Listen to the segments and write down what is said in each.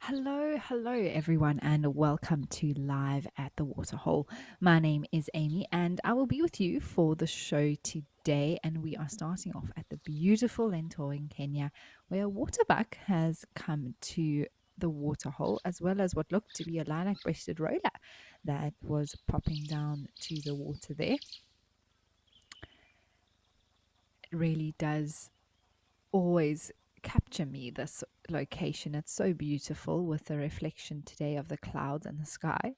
Hello everyone, and welcome to Live at the Waterhole. My name is Amy, and I will be with you for the show today. And we are starting off at the beautiful Lento in Kenya, where a waterbuck has come to the waterhole, as well as what looked to be a lilac-breasted roller that was popping down to the water there. It really does always capture me, this location. It's so beautiful with the reflection today of the clouds and the sky.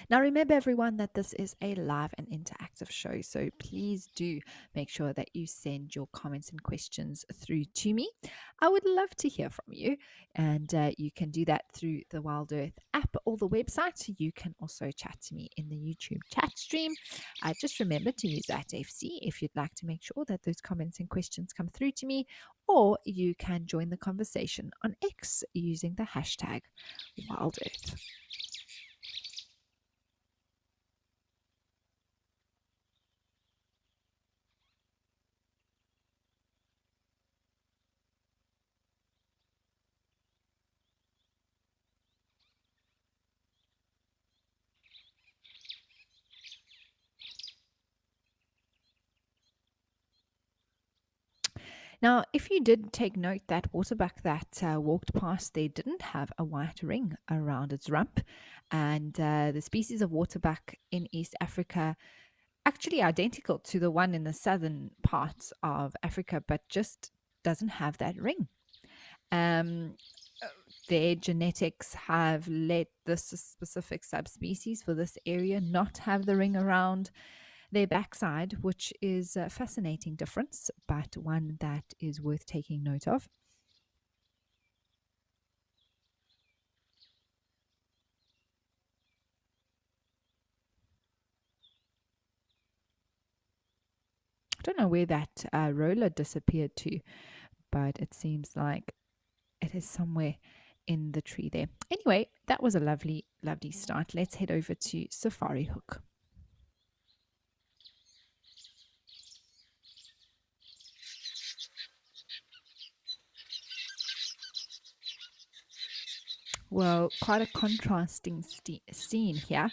Now, remember everyone that this is a live and interactive show, so please do make sure that you send your comments and questions through to me. I would love to hear from you, and you can do that through the Wild Earth app or the website. You can also chat to me in the YouTube chat stream. Just remember to use that FC if you'd like to make sure that those comments and questions come through to me, or you can join the conversation on X using the hashtag Wild Earth. Now, if you did take note, that waterbuck that walked past there didn't have a white ring around its rump. And the species of waterbuck in East Africa, actually identical to the one in the southern parts of Africa, but just doesn't have that ring. Um, their genetics have let this specific subspecies for this area not have the ring around their backside, which is a fascinating difference, but one that is worth taking note of. I don't know where that roller disappeared to, but it seems like it is somewhere in the tree there. Anyway, that was a lovely, lovely start. Let's head over to Safari Hook. Well, quite a contrasting scene here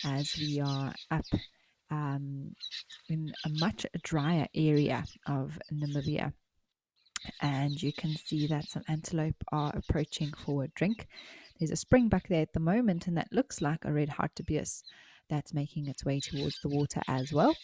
as we are up in a much drier area of Namibia. And you can see that some antelope are approaching for a drink. There's a springbuck there at the moment, and that looks like a red hartebeest that's making its way towards the water as well.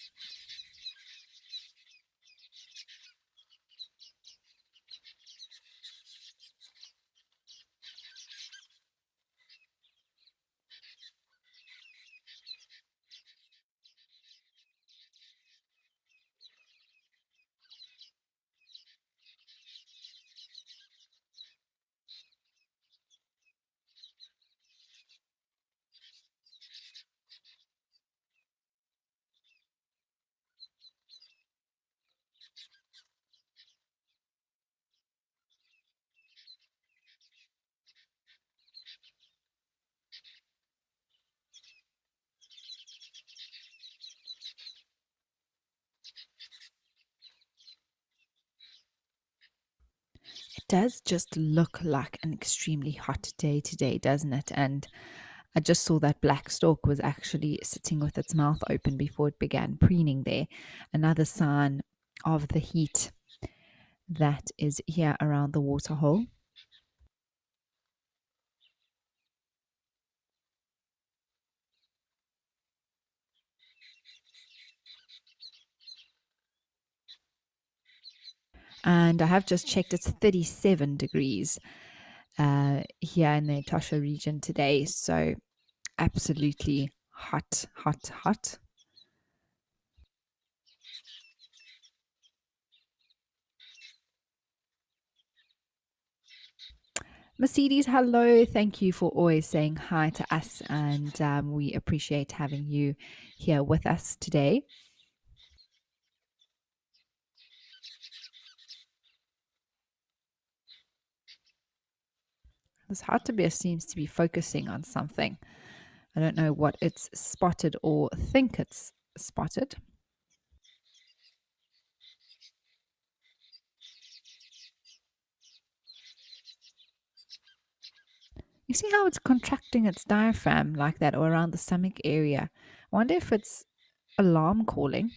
It does just look like an extremely hot day today, doesn't it? And I just saw that black stork was actually sitting with its mouth open before it began preening there. Another sign of the heat that is here around the waterhole. And I have just checked, it's 37 degrees here in the Etosha region today. So absolutely hot, hot, hot. Mercedes, hello. Thank you for always saying hi to us, and we appreciate having you here with us today. This hartebeest seems to be focusing on something. I don't know what it's spotted or think it's spotted. You see how it's contracting its diaphragm like that or around the stomach area? I wonder if it's alarm calling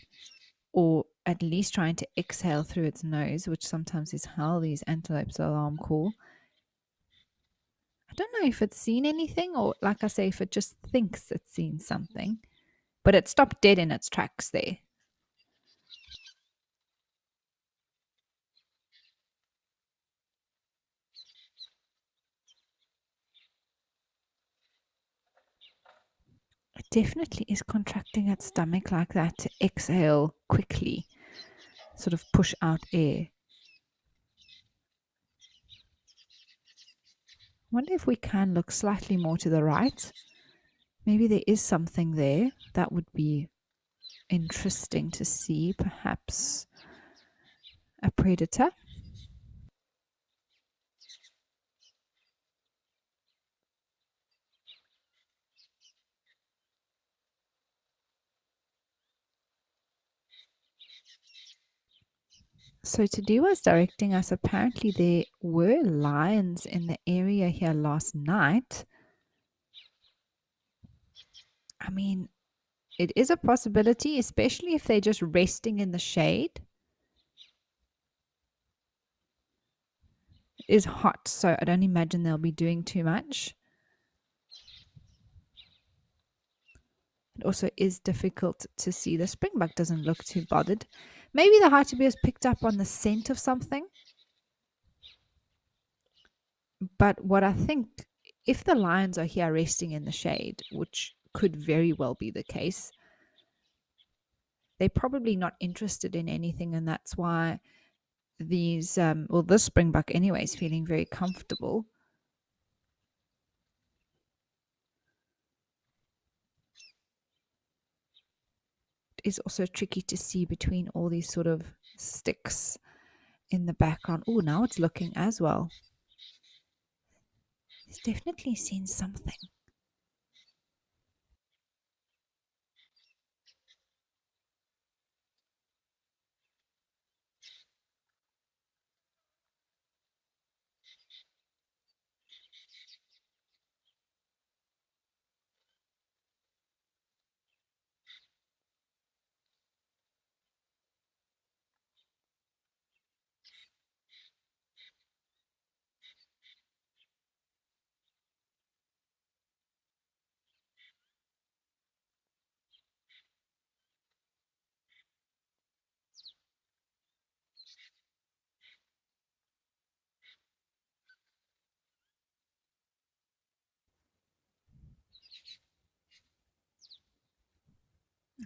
or at least trying to exhale through its nose, which sometimes is how these antelopes alarm call. I don't know if it's seen anything or, like I say, if it just thinks it's seen something, but it stopped dead in its tracks there. It definitely is contracting its stomach like that to exhale quickly, sort of push out air. I wonder if we can look slightly more to the right. Maybe there is something there that would be interesting to see, perhaps a predator. So Tadi was directing us. Apparently, there were lions in the area here last night. I mean, it is a possibility, especially if they're just resting in the shade. It is hot, so I don't imagine they'll be doing too much. It also is difficult to see. The springbuck doesn't look too bothered. Maybe the hartebeest picked up on the scent of something. But what I think, if the lions are here resting in the shade, which could very well be the case, they're probably not interested in anything, and that's why this springbuck anyway is feeling very comfortable. It is also tricky to see between all these sort of sticks in the background. Oh, now it's looking as well. It's definitely seen something.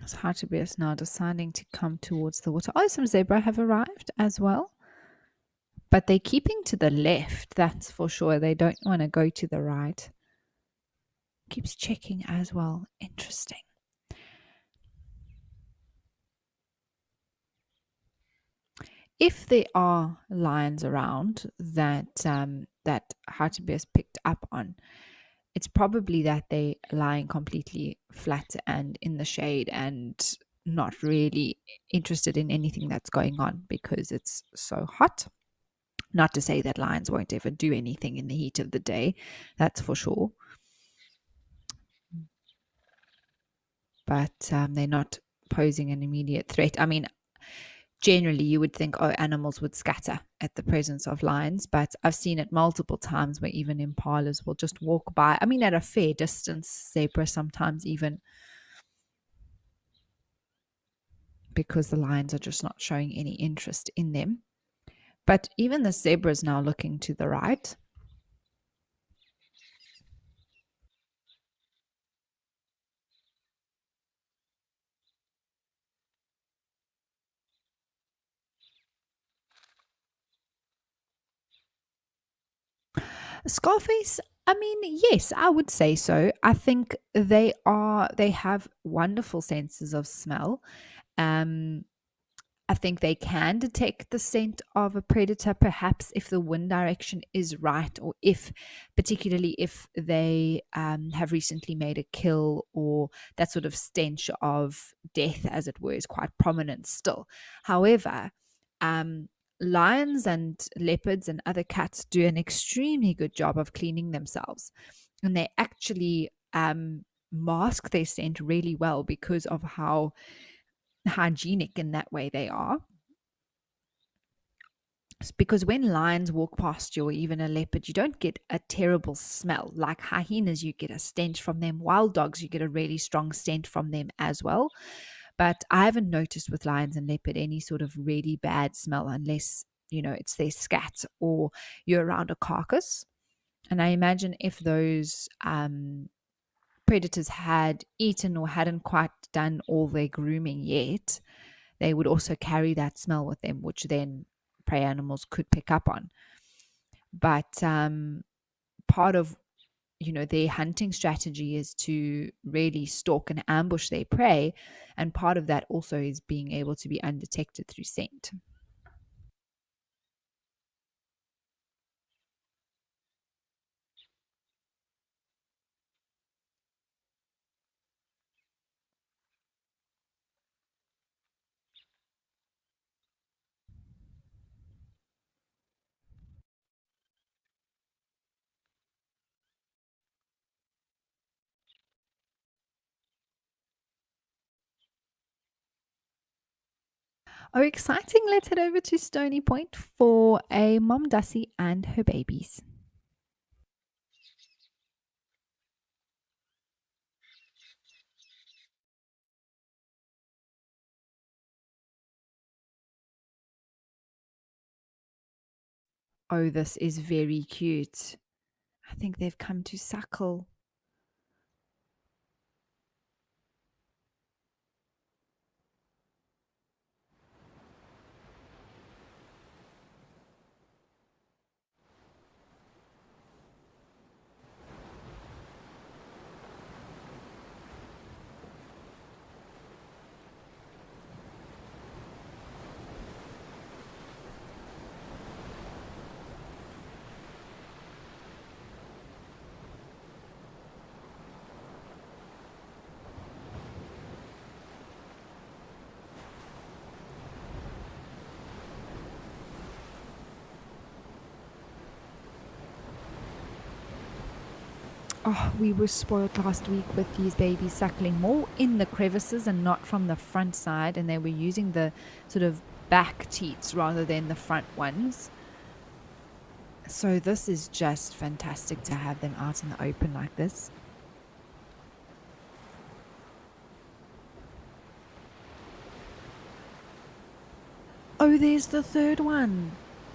It's hartebeest now deciding to come towards the water. Oh, some zebra have arrived as well. But they're keeping to the left, that's for sure. They don't want to go to the right. Keeps checking as well. Interesting. If there are lions around that hartebeest picked up on, it's probably that they're lying completely flat and in the shade and not really interested in anything that's going on because it's so hot. Not to say that lions won't ever do anything in the heat of the day, that's for sure. But they're not posing an immediate threat. I mean, generally you would think, oh, animals would scatter at the presence of lions, but I've seen it multiple times where even impalas will just walk by. I mean, at a fair distance, zebra sometimes even, because the lions are just not showing any interest in them. But even the zebra is now looking to the right. Scarface, I mean, yes, I would say so. I think they have wonderful senses of smell. Um, I think they can detect the scent of a predator, perhaps if the wind direction is right, or if, particularly if they have recently made a kill, or that sort of stench of death, as it were, is quite prominent still. However, um, lions and leopards and other cats do an extremely good job of cleaning themselves. and they actually mask their scent really well because of how hygienic in that way they are. Because when lions walk past you or even a leopard, you don't get a terrible smell. Like hyenas, you get a stench from them. Wild dogs, you get a really strong scent from them as well. But I haven't noticed with lions and leopard any sort of really bad smell unless, it's their scat or you're around a carcass. And I imagine if those predators had eaten or hadn't quite done all their grooming yet, they would also carry that smell with them, which then prey animals could pick up on. But part of their hunting strategy is to really stalk and ambush their prey, and part of that also is being able to be undetected through scent. Oh, exciting! Let's head over to Stony Point for a mom Dussie and her babies. Oh, this is very cute. I think they've come to suckle. Oh, we were spoiled last week with these babies suckling more in the crevices and not from the front side, and they were using the sort of back teats rather than the front ones. So this is just fantastic to have them out in the open like this. Oh, there's the third one.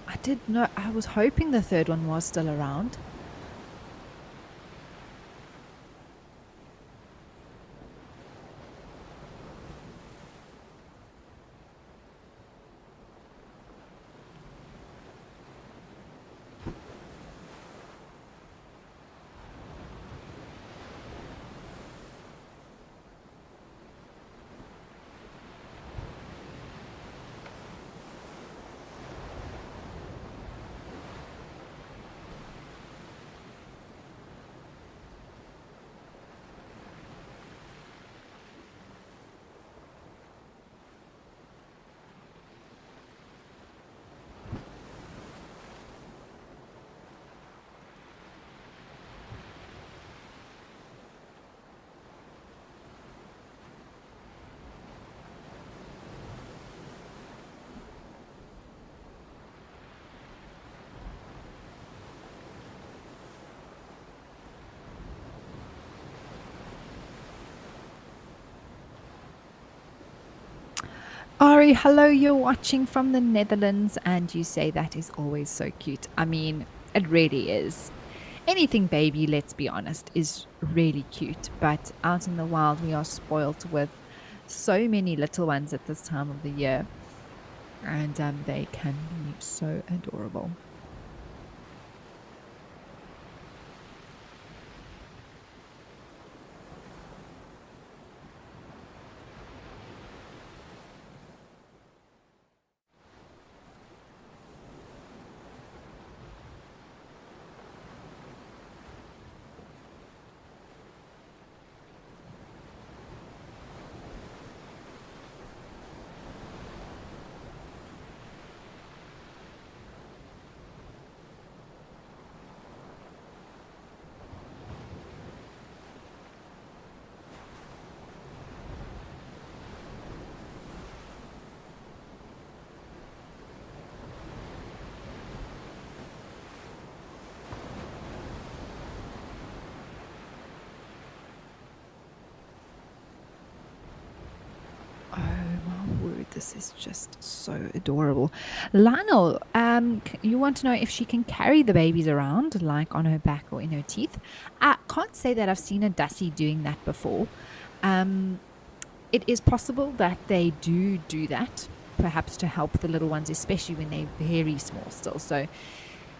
I was hoping the third one was still around. Ari, hello, you're watching from the Netherlands, and you say that is always so cute. I mean, it really is. Anything baby, let's be honest, is really cute, but out in the wild, we are spoilt with so many little ones at this time of the year, and they can be so adorable. this is just so adorable. Lionel, you want to know if she can carry the babies around, like on her back or in her teeth. I can't say that I've seen a Dussie doing that before. It is possible that they do that, perhaps to help the little ones, especially when they're very small still. So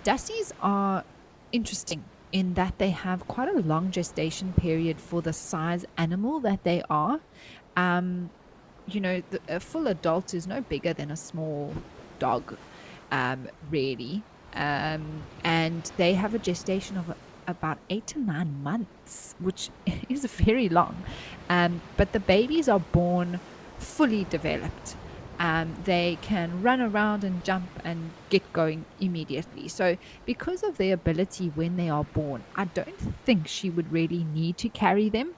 Dussies are interesting in that they have quite a long gestation period for the size animal that they are. A full adult is no bigger than a small dog, really. And they have a gestation of about 8 to 9 months, which is very long. But the babies are born fully developed. They can run around and jump and get going immediately. So because of their ability when they are born, I don't think she would really need to carry them.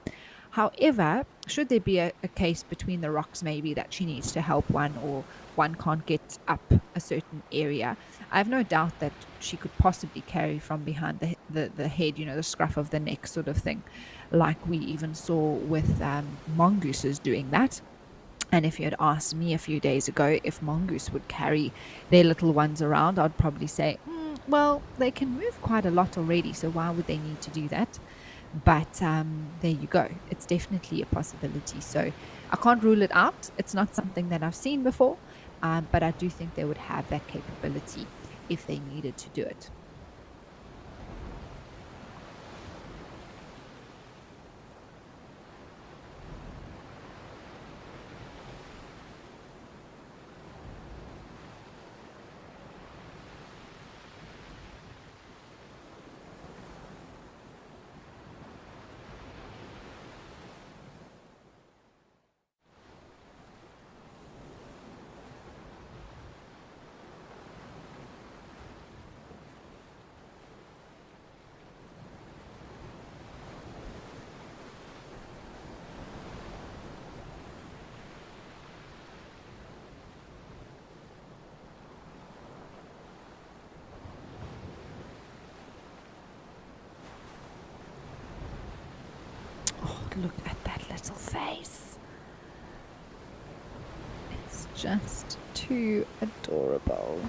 However, should there be a case between the rocks, maybe that she needs to help one, or one can't get up a certain area, I have no doubt that she could possibly carry from behind the head, the scruff of the neck sort of thing, like we even saw with mongooses doing that. And if you had asked me a few days ago if mongoose would carry their little ones around, I'd probably say, well, they can move quite a lot already, so why would they need to do that? But there you go. It's definitely a possibility. So I can't rule it out. It's not something that I've seen before, but I do think they would have that capability if they needed to do it. Oh, look at that little face. It's just too adorable.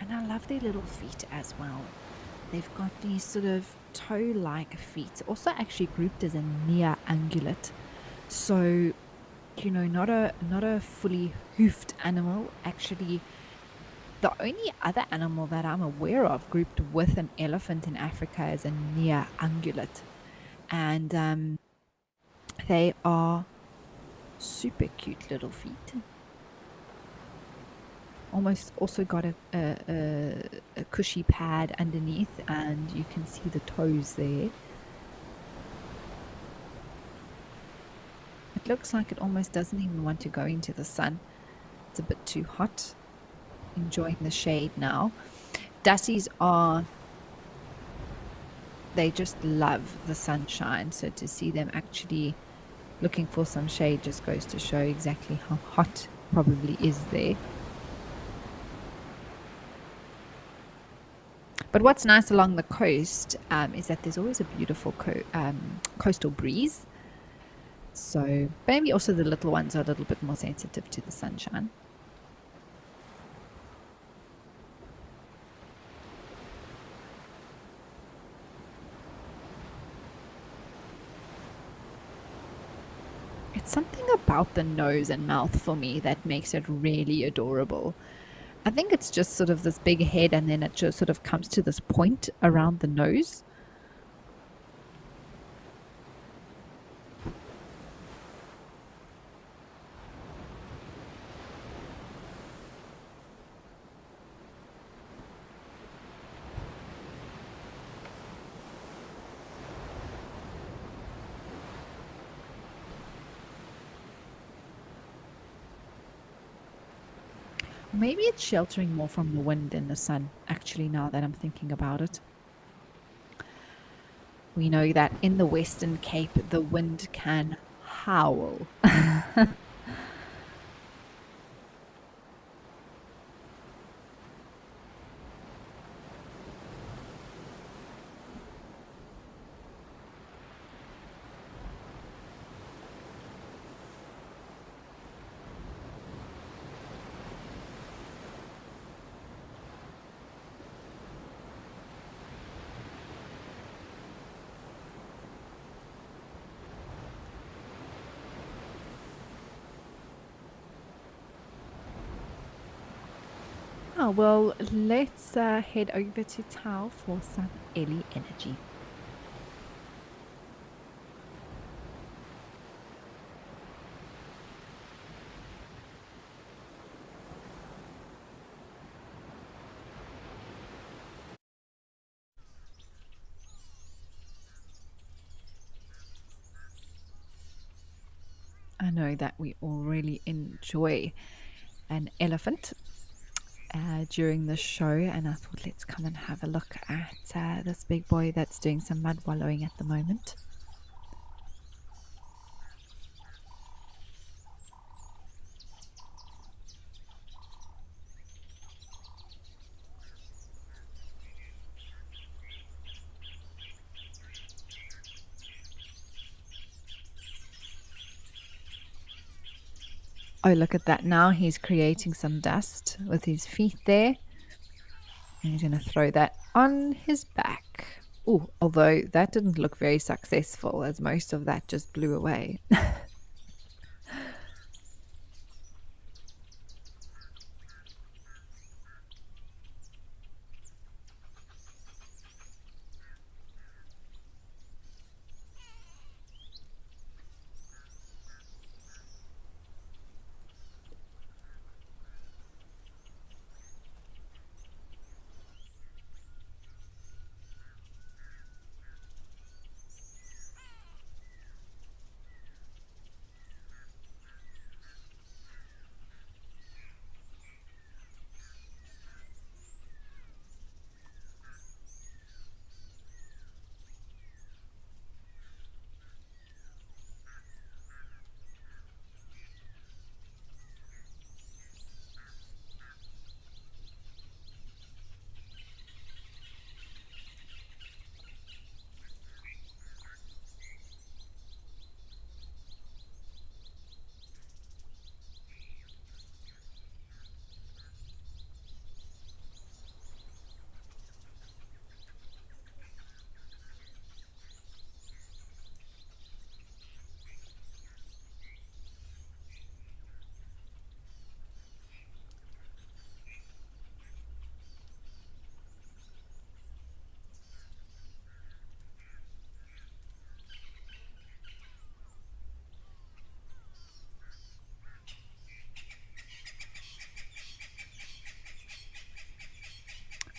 And I love their little feet as well. They've got these sort of toe-like feet, also actually grouped as a near ungulate. So, not a fully hoofed animal. Actually, the only other animal that I'm aware of grouped with an elephant in Africa is a near ungulate. And they are super cute little feet. Almost also got a cushy pad underneath, and you can see the toes there. It looks like it almost doesn't even want to go into the sun. It's a bit too hot. enjoying the shade now. Dassies are, they just love the sunshine. So to see them actually looking for some shade just goes to show exactly how hot probably is there. But what's nice along the coast is that there's always a beautiful coastal breeze. So maybe also the little ones are a little bit more sensitive to the sunshine. It's something about the nose and mouth for me that makes it really adorable. I think it's just sort of this big head, and then it just sort of comes to this point around the nose. Maybe it's sheltering more from the wind and the sun, actually, now that I'm thinking about it. We know that in the Western Cape, the wind can howl. Oh, well, let's head over to Tau for some Ellie energy. I know that we all really enjoy an elephant during the show, and I thought let's come and have a look at this big boy that's doing some mud wallowing at the moment. Oh, look at that. Now he's creating some dust with his feet there. And he's going to throw that on his back. Oh, although that didn't look very successful, as most of that just blew away.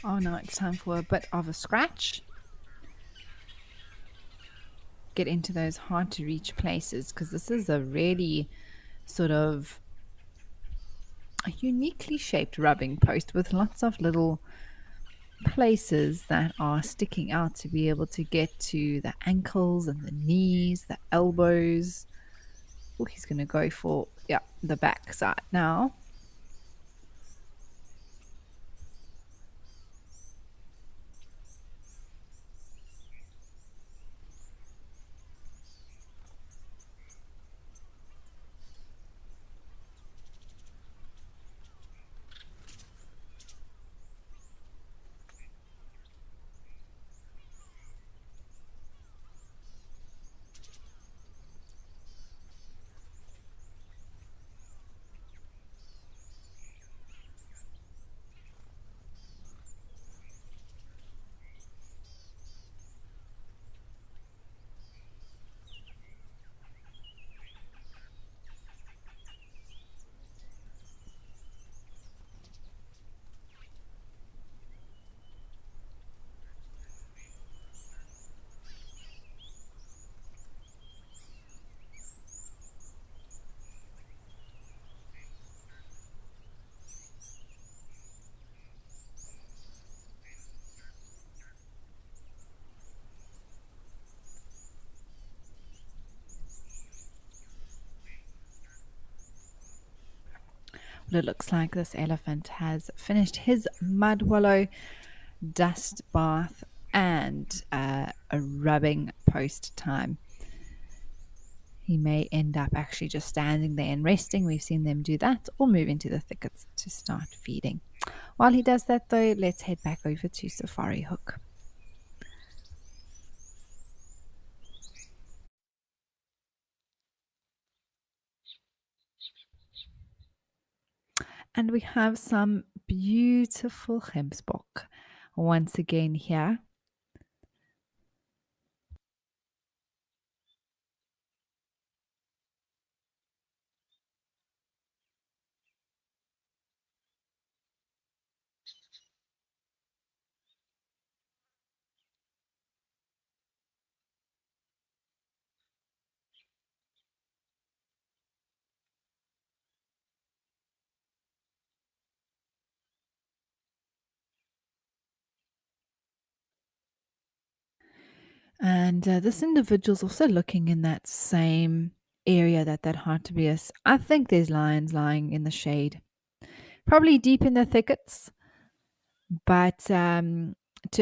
Oh, no, it's time for a bit of a scratch. Get into those hard to reach places, because this is a really sort of a uniquely shaped rubbing post with lots of little places that are sticking out to be able to get to the ankles and the knees, the elbows. Oh, he's going to go for, yeah, the back side now. Well, it looks like this elephant has finished his mud wallow, dust bath, and a rubbing post time. He may end up actually just standing there and resting. We've seen them do that, or move into the thickets to start feeding. While he does that, though, let's head back over to Safari Hook. And we have some beautiful gemsbok once again here. And this individual's also looking in that same area that hartebeest. I think there's lions lying in the shade, probably deep in the thickets. But to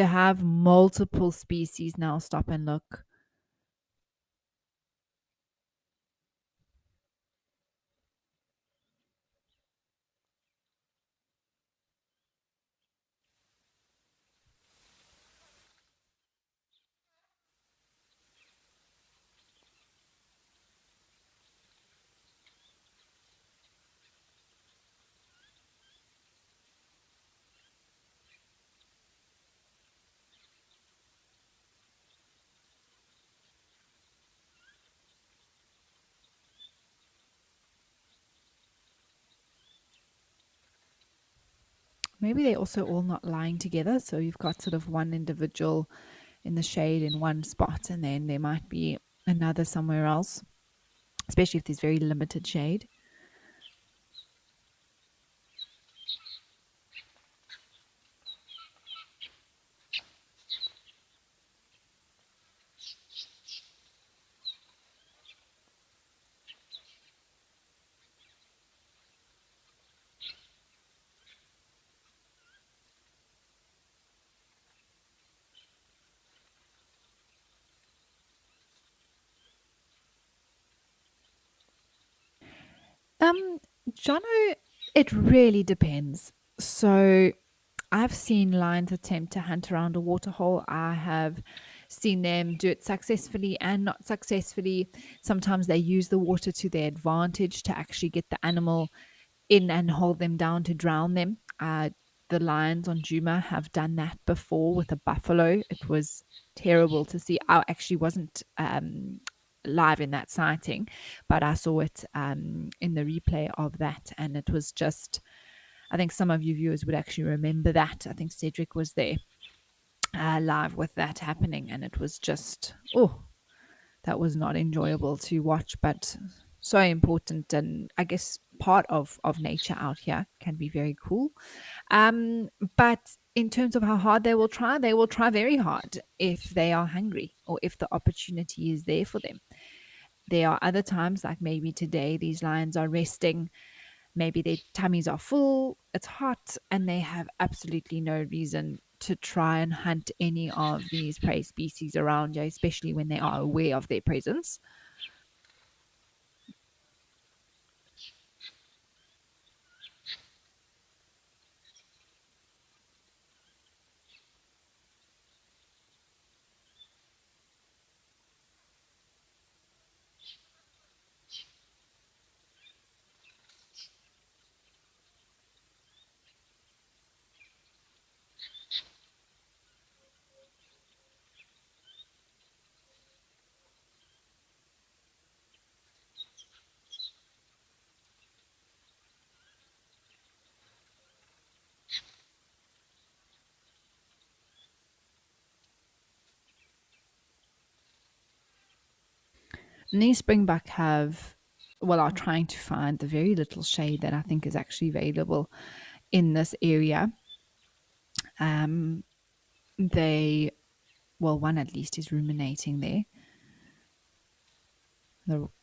have multiple species now stop and look. Maybe they're also all not lying together. So you've got sort of one individual in the shade in one spot, and then there might be another somewhere else, especially if there's very limited shade. Um, Jono, it really depends. So I've seen lions attempt to hunt around a waterhole. I have seen them do it successfully and not successfully. Sometimes they use the water to their advantage to actually get the animal in and hold them down to drown them. The lions on Juma have done that before with a buffalo. It was terrible to see. I actually wasn't live in that sighting, but I saw it in the replay of that, and it was just. I think some of you viewers would actually remember that. I think Cedric was there live with that happening, and it was just that was not enjoyable to watch, but So important, and I guess part of nature out here can be very cool. But in terms of how hard they will try very hard if they are hungry or if the opportunity is there for them. There are other times, like maybe today, these lions are resting. Maybe their tummies are full, it's hot, and they have absolutely no reason to try and hunt any of these prey species around you, especially when they are aware of their presence. And these springbuck have, well, are trying to find the very little shade that I think is actually available in this area. Um, they, well, one at least is ruminating there.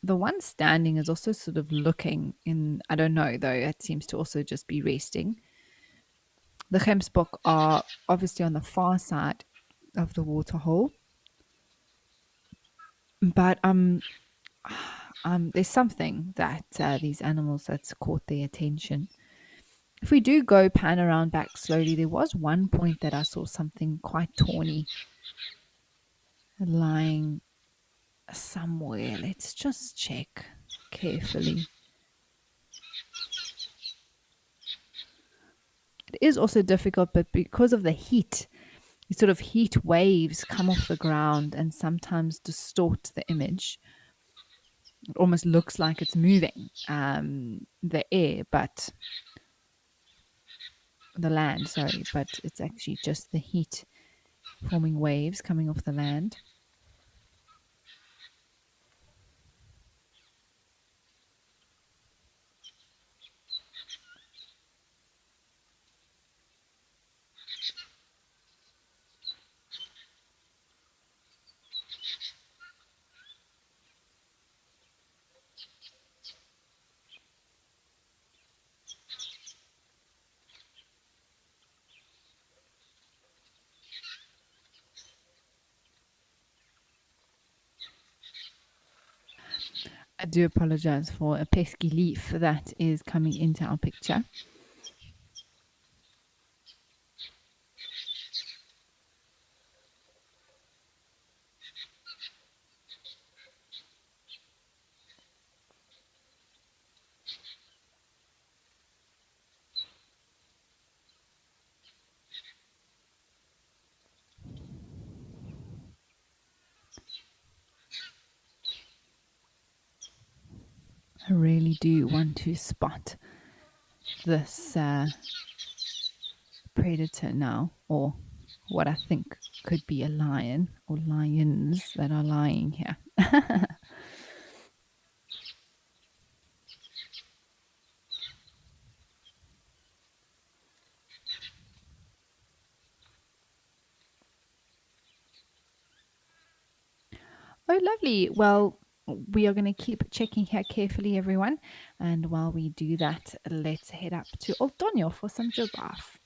The one standing is also sort of looking in, I don't know though, it seems to also just be resting. The gemsbok are obviously on the far side of the waterhole, but there's something that these animals that's caught their attention. If we do go pan around back slowly, there was one point that I saw something quite tawny lying somewhere. Let's just check carefully. It is also difficult, but because of the heat, these sort of heat waves come off the ground and sometimes distort the image. It almost looks like it's moving the air, but the land, sorry, but it's actually just the heat forming waves coming off the land. I do apologize for a pesky leaf that is coming into our picture. I really do want to spot this predator now, or what I think could be a lion or lions that are lying here. Oh, lovely. Well, we are going to keep checking here carefully, everyone. And while we do that, let's head up to Old Donio for some giraffe.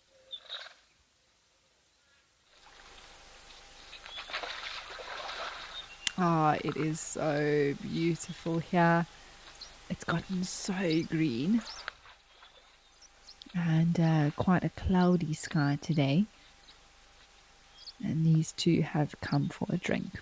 Ah, it is so beautiful here. It's gotten so green and quite a cloudy sky today. And these two have come for a drink.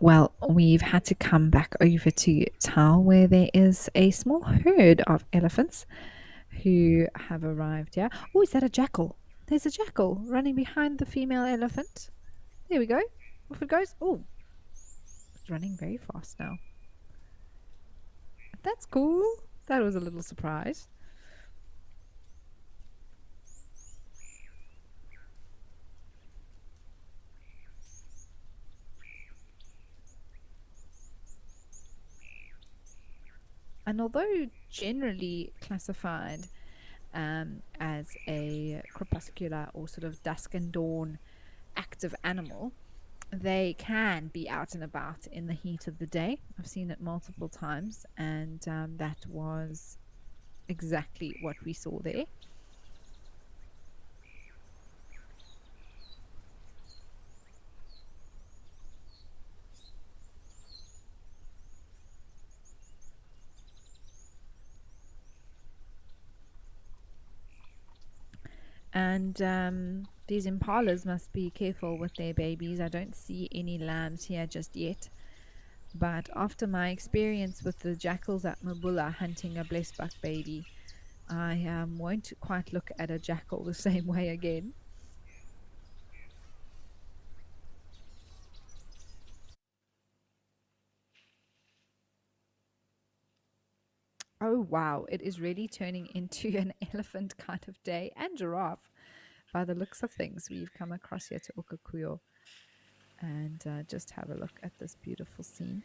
Well, we've had to come back over to Tao, where there is a small herd of elephants who have arrived here. Oh, is that a jackal? There's a jackal running behind the female elephant. There we go. Off it goes. Oh, it's running very fast now. That's cool. That was a little surprise. And although generally classified as a crepuscular or sort of dusk and dawn active animal, they can be out and about in the heat of the day. I've seen it multiple times, and that was exactly what we saw there. And these impalas must be careful with their babies. I don't see any lambs here just yet. But after my experience with the jackals at Mabula hunting a blessbuck baby, I won't quite look at a jackal the same way again. Oh wow, it is really turning into an elephant kind of day, and giraffe by the looks of things. We've come across here to Okakuyo and just have a look at this beautiful scene.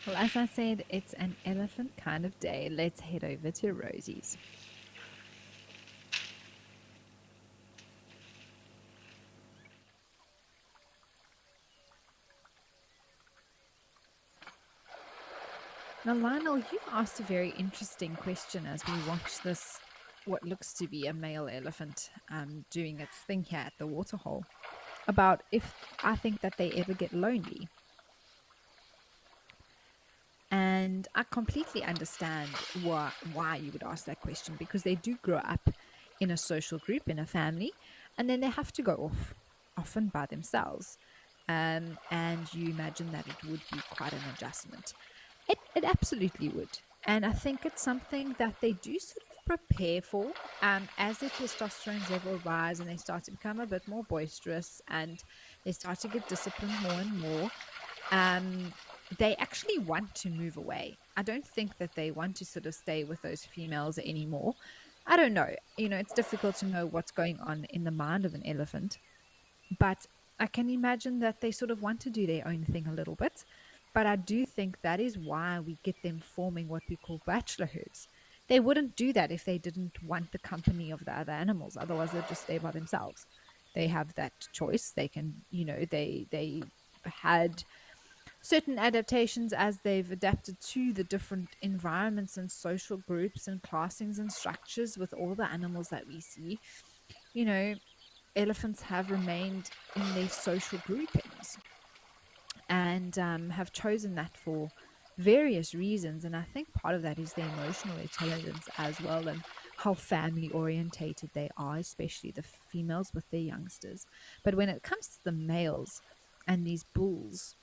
Well, as I said, it's an elephant kind of day. Let's head over to Rosie's. Now, Lionel, you've asked a very interesting question as we watch this, what looks to be a male elephant doing its thing here at the waterhole, about if I think that they ever get lonely. And I completely understand why you would ask that question, because they do grow up in a social group, in a family, and then they have to go off often by themselves. And you imagine that it would be quite an adjustment. It absolutely would. And I think it's something that they do sort of prepare for as their testosterone level rise and they start to become a bit more boisterous and they start to get disciplined more and more. Um, they actually want to move away. I don't think that they want to sort of stay with those females anymore. I don't know. It's difficult to know what's going on in the mind of an elephant, but I can imagine that they sort of want to do their own thing a little bit. But I do think that is why we get them forming what we call bachelor herds. They wouldn't do that if they didn't want the company of the other animals. Otherwise, they'd just stay by themselves. They have that choice. They can, they had certain adaptations as they've adapted to the different environments and social groups and classings and structures with all the animals that we see. You know, elephants have remained in their social groupings and have chosen that for various reasons. And I think part of that is their emotional intelligence as well, and how family orientated they are, especially the females with their youngsters. But when it comes to the males and these bulls,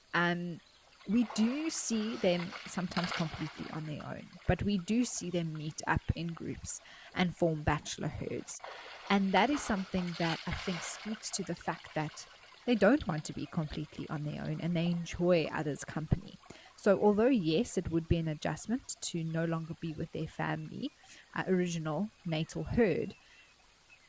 we do see them sometimes completely on their own, but we do see them meet up in groups and form bachelor herds. And that is something that I think speaks to the fact that they don't want to be completely on their own and they enjoy others' company. So, although, yes, it would be an adjustment to no longer be with their family, original natal herd,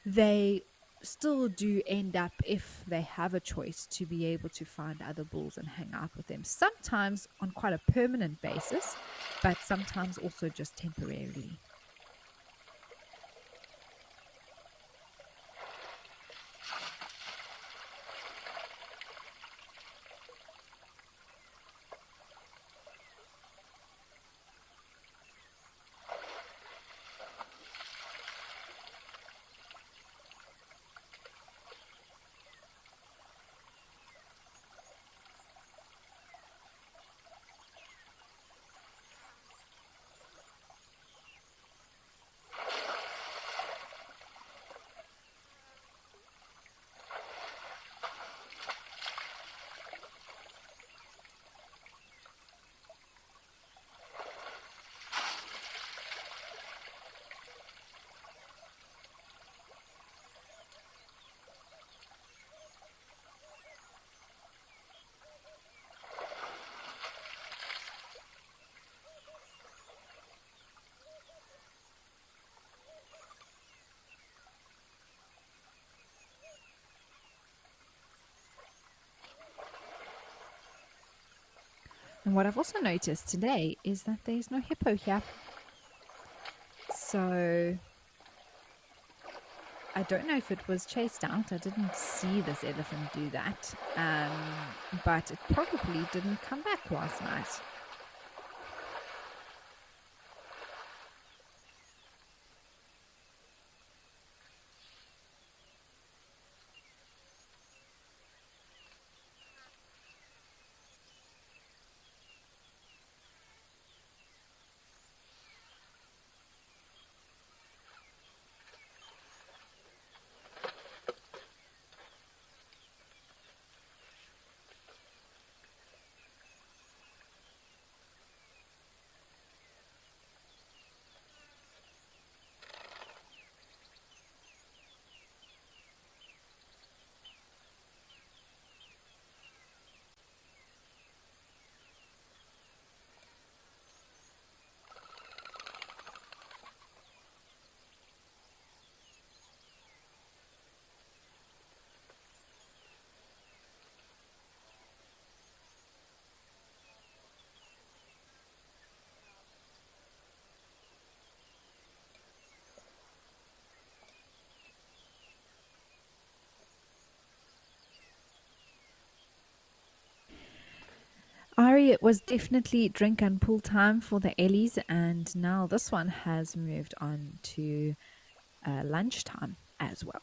they still do end up, if they have a choice, to be able to find other bulls and hang out with them, sometimes on quite a permanent basis, but sometimes also just temporarily. And what I've also noticed today is that there's no hippo here. So I don't know if it was chased out. I didn't see this elephant do that. But it probably didn't come back last night. Ari, it was definitely drink and pool time for the Ellies, and now this one has moved on to lunchtime as well.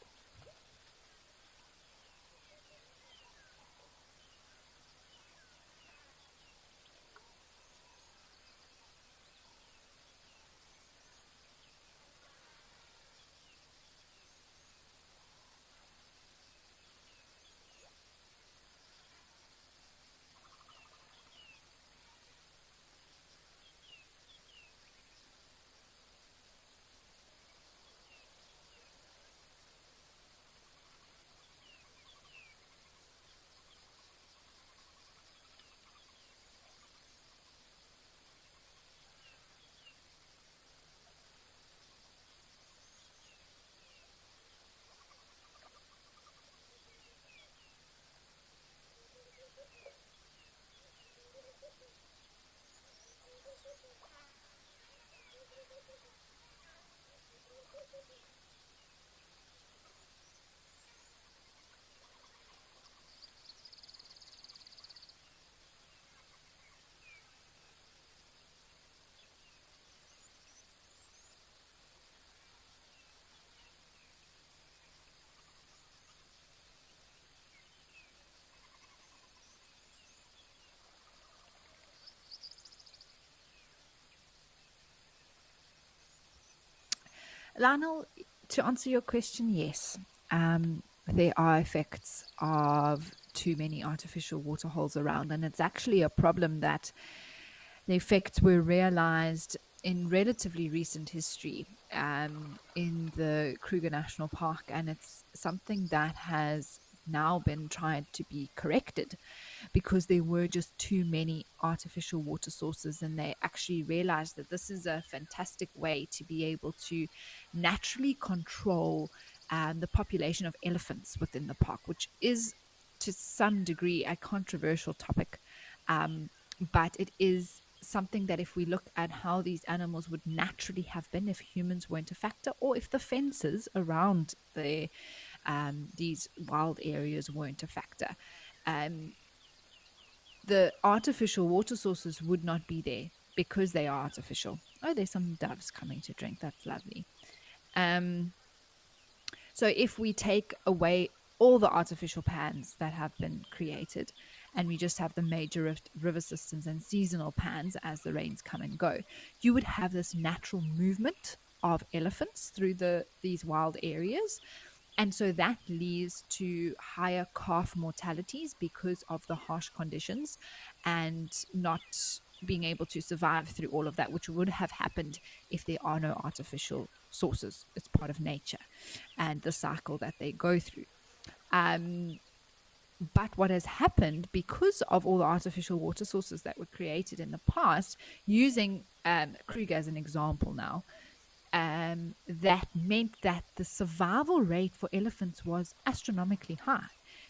Lionel, to answer your question, yes. There are effects of too many artificial waterholes around, and it's actually a problem that the effects were realized in relatively recent history in the Kruger National Park, and it's something that has now been tried to be corrected because there were just too many artificial water sources, and they actually realized that this is a fantastic way to be able to naturally control the population of elephants within the park, which is to some degree a controversial topic, but it is something that if we look at how these animals would naturally have been if humans weren't a factor, or if the fences around these wild areas weren't a factor, um, the artificial water sources would not be there because they are artificial. Oh, there's some doves coming to drink. That's lovely. Um, so if we take away all the artificial pans that have been created and we just have the major river systems and seasonal pans as the rains come and go, you would have this natural movement of elephants through these wild areas, and so that leads to higher calf mortalities because of the harsh conditions and not being able to survive through all of that, which would have happened if there are no artificial sources. It's part of nature and the cycle that they go through. Um, but what has happened because of all the artificial water sources that were created in the past, using Kruger as an example now, that meant that the survival rate for elephants was astronomically high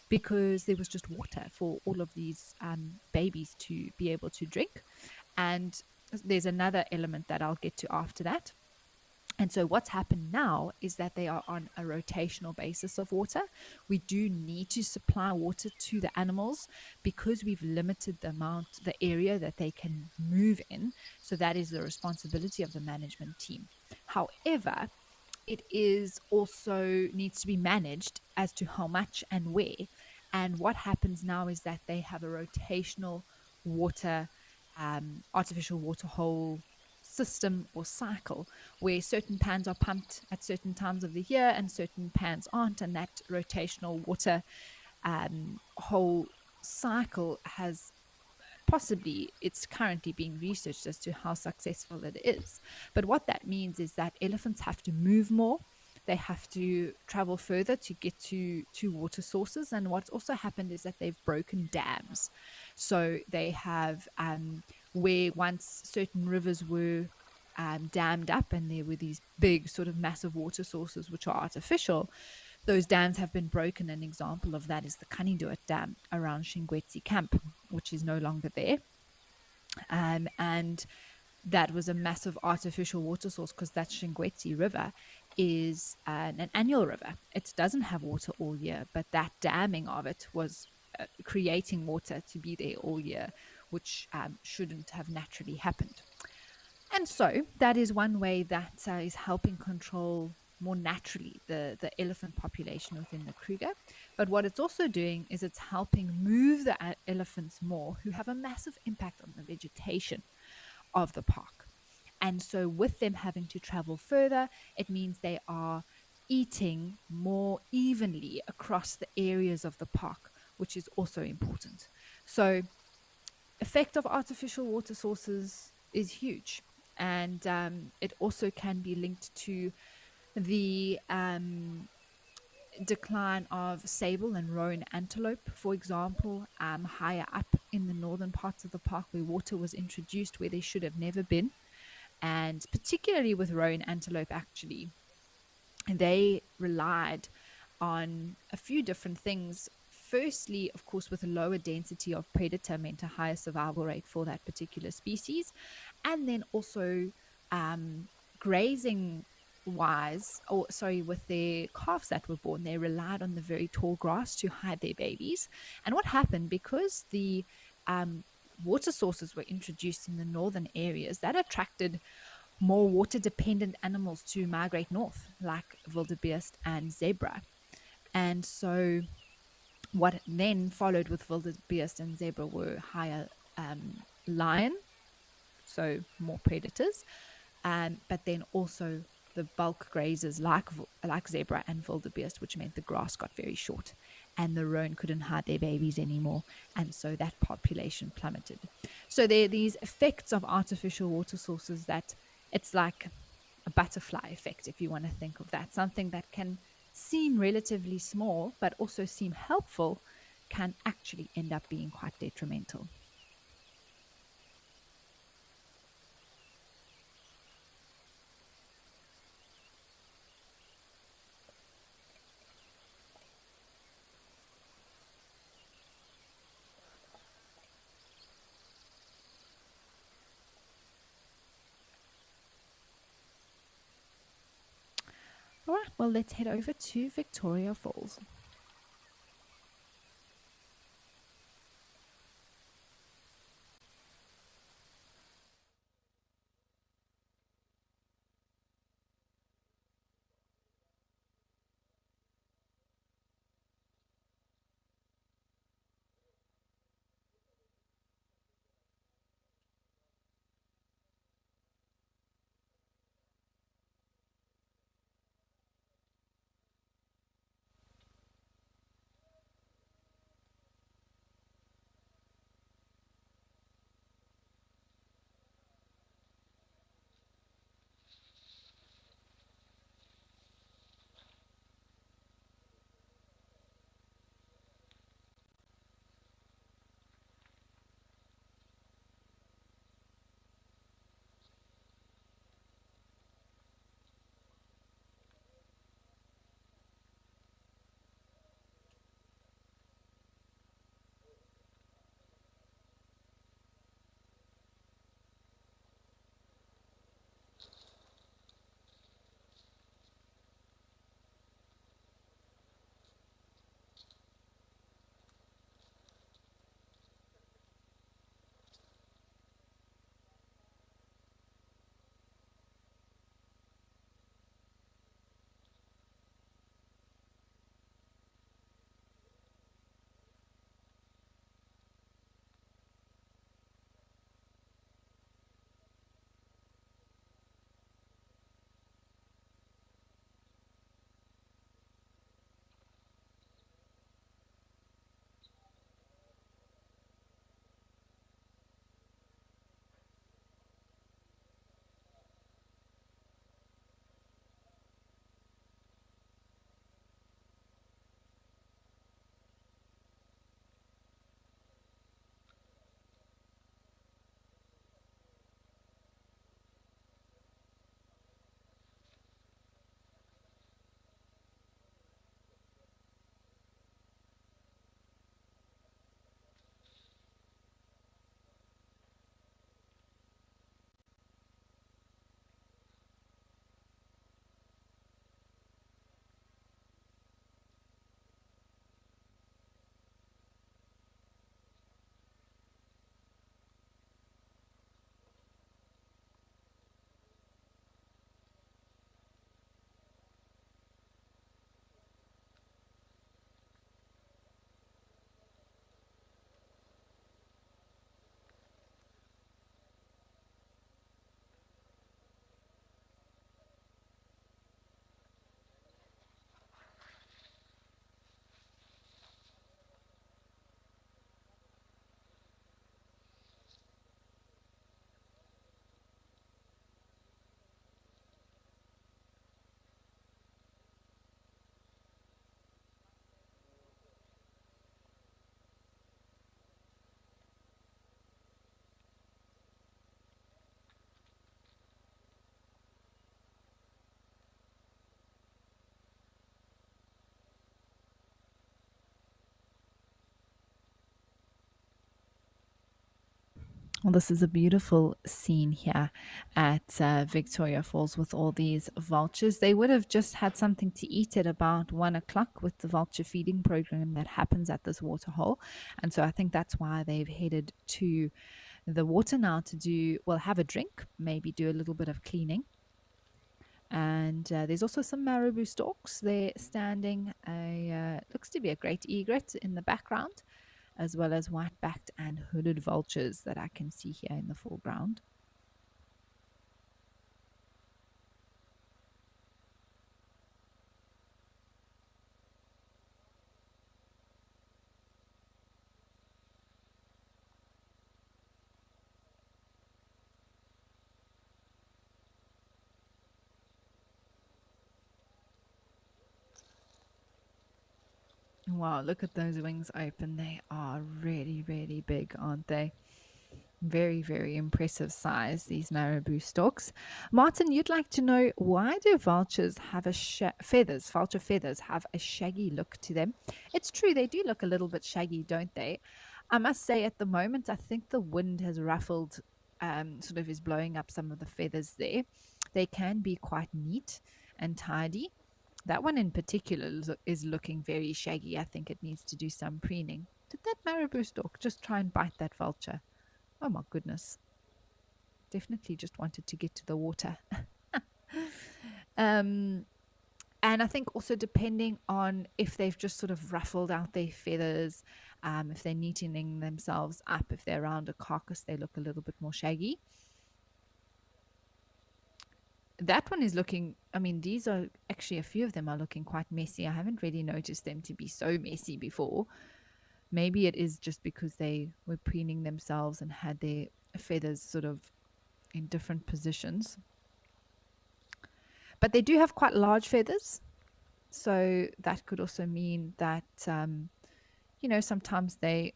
because there was just water for all of these babies to be able to drink. And there's another element that I'll get to after that. And so what's happened now is that they are on a rotational basis of water. We do need to supply water to the animals because we've limited the area that they can move in. So that is the responsibility of the management team. However, it is also needs to be managed as to how much and where. And what happens now is that they have a rotational water, artificial water hole system or cycle where certain pans are pumped at certain times of the year and certain pans aren't, and that rotational water whole cycle has possibly, it's currently being researched as to how successful it is. But what that means is that elephants have to move more, they have to travel further to get to water sources. And what's also happened is that they've broken dams. So they have where once certain rivers were dammed up and there were these big sort of massive water sources which are artificial, those dams have been broken. An example of that is the Kaniduat Dam around Shingwetsi Camp, which is no longer there. And that was a massive artificial water source because that Shingwetsi River is an annual river. It doesn't have water all year, but that damming of it was creating water to be there all year, which shouldn't have naturally happened. And so that is one way that is helping control more naturally the elephant population within the Kruger. But what it's also doing is it's helping move the elephants more, who have a massive impact on the vegetation of the park. And so with them having to travel further, it means they are eating more evenly across the areas of the park, which is also important. So effect of artificial water sources is huge. And it also can be linked to the decline of sable and roan antelope, for example, higher up in the northern parts of the park where water was introduced where they should have never been. And particularly with roan antelope, actually, they relied on a few different things. Firstly, of course, with a lower density of predator meant a higher survival rate for that particular species. And then also grazing wise, or sorry, with their calves that were born, they relied on the very tall grass to hide their babies. And what happened, because the um, water sources were introduced in the northern areas, that attracted more water dependent animals to migrate north, like wildebeest and zebra. And so, what then followed with wildebeest and zebra were higher lion, so more predators, but then also the bulk grazers like zebra and wildebeest, which meant the grass got very short and the roan couldn't hide their babies anymore, and so that population plummeted. So there are these effects of artificial water sources that it's like a butterfly effect, if you want to think of that. Something that can seem relatively small but also seem helpful can actually end up being quite detrimental. All right, well, let's head over to Victoria Falls. Well, this is a beautiful scene here at Victoria Falls with all these vultures. They would have just had something to eat at about 1 o'clock with the vulture feeding program that happens at this waterhole. And so I think that's why they've headed to the water now to do, well, have a drink, maybe do a little bit of cleaning. And there's also some marabou storks there standing. Looks to be a great egret in the background, as well as white-backed and hooded vultures that I can see here in the foreground. Wow, look at those wings open. They are really, really big, aren't they? Very, very impressive size, these marabou storks. Martin, you'd like to know, why do vultures have feathers? Vulture feathers have a shaggy look to them. It's true, they do look a little bit shaggy, don't they? I must say, at the moment, I think the wind has ruffled, sort of is blowing up some of the feathers there. They can be quite neat and tidy. That one in particular is looking very shaggy. I think it needs to do some preening. Did that marabou stork just try and bite that vulture? Oh my goodness. Definitely just wanted to get to the water. um, and I think also, depending on if they've just sort of ruffled out their feathers, if they're neatening themselves up, if they're around a carcass, they look a little bit more shaggy. That one is looking, I mean, these are actually, a few of them are looking quite messy. I haven't really noticed them to be so messy before. Maybe it is just because they were preening themselves and had their feathers sort of in different positions. But they do have quite large feathers. So that could also mean that, sometimes they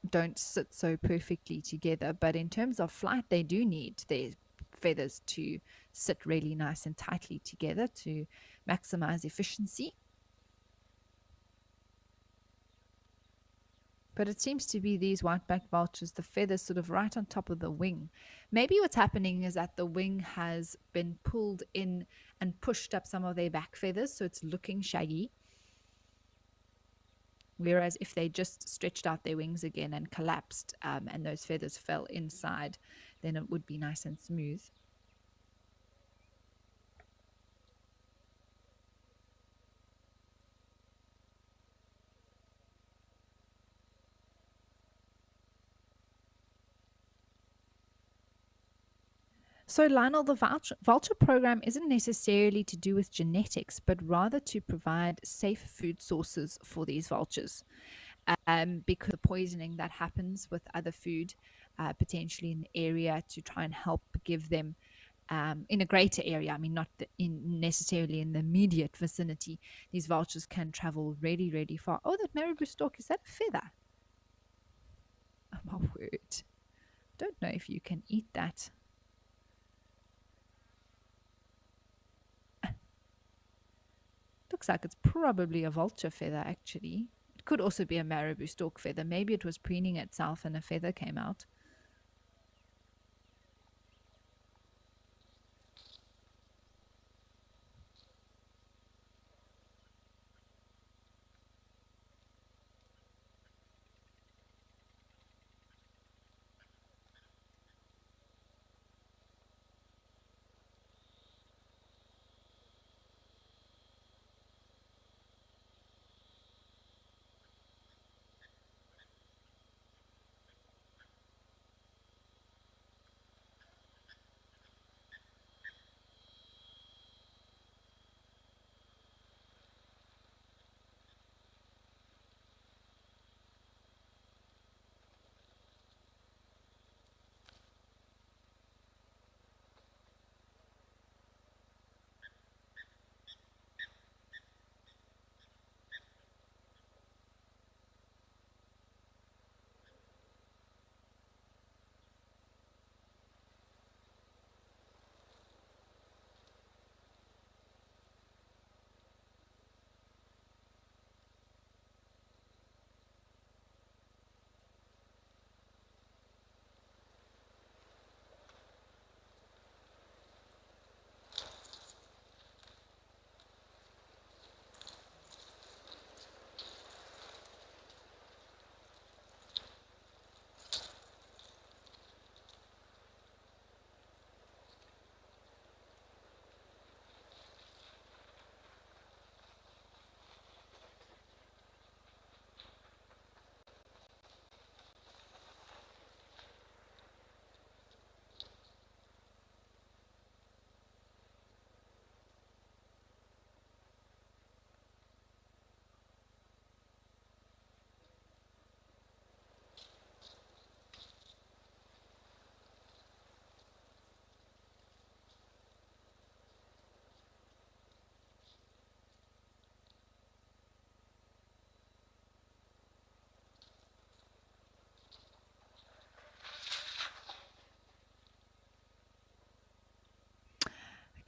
don't sit so perfectly together. But in terms of flight, they do need their feathers to sit really nice and tightly together to maximize efficiency. But it seems to be these white-backed vultures, the feathers sort of right on top of the wing. Maybe what's happening is that the wing has been pulled in and pushed up some of their back feathers, so it's looking shaggy. Whereas if they just stretched out their wings again and collapsed, and those feathers fell inside, then it would be nice and smooth. So, Lionel, the vulture program isn't necessarily to do with genetics, but rather to provide safe food sources for these vultures. Because the poisoning that happens with other food, potentially in the area, to try and help give them, in a greater area, I mean, not necessarily in the immediate vicinity, these vultures can travel really, really far. Oh, that marabou stork, is that a feather? Oh, my word. Don't know if you can eat that. Looks like it's probably a vulture feather, actually. It could also be a marabou stork feather. Maybe it was preening itself and a feather came out.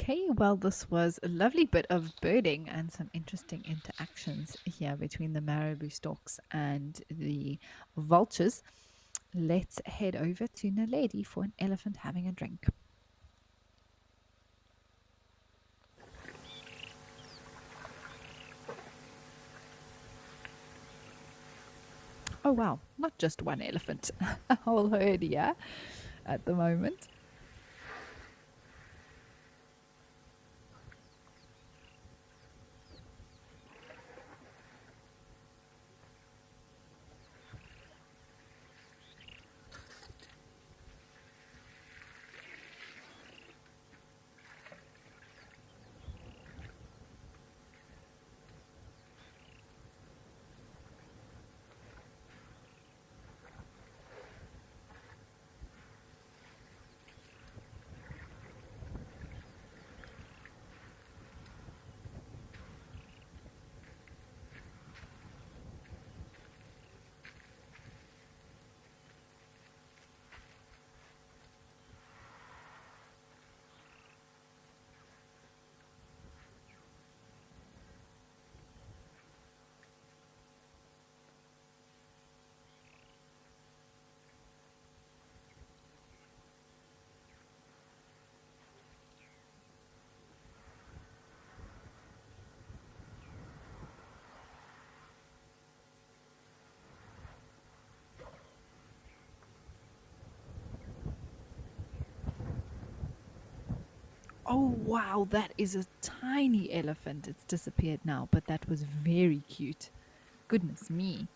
Okay, well, this was a lovely bit of birding and some interesting interactions here between the marabou storks and the vultures. Let's head over to Naledi for an elephant having a drink. Oh, wow, not just one elephant, a whole herd here at the moment. Oh, wow, that is a tiny elephant. It's disappeared now, but that was very cute. Goodness me.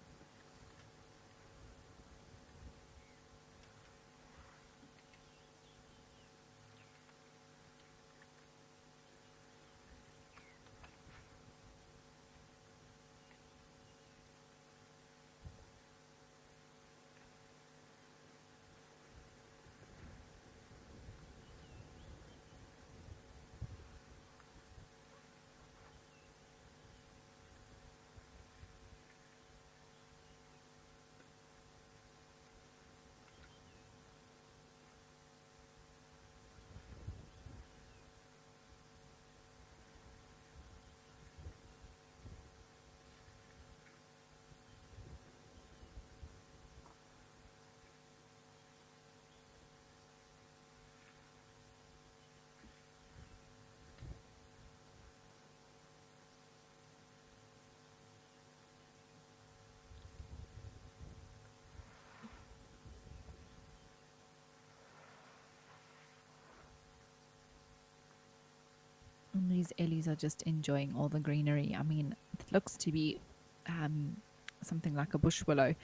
And these Ellies are just enjoying all the greenery. I mean, it looks to be um, something like a bush willow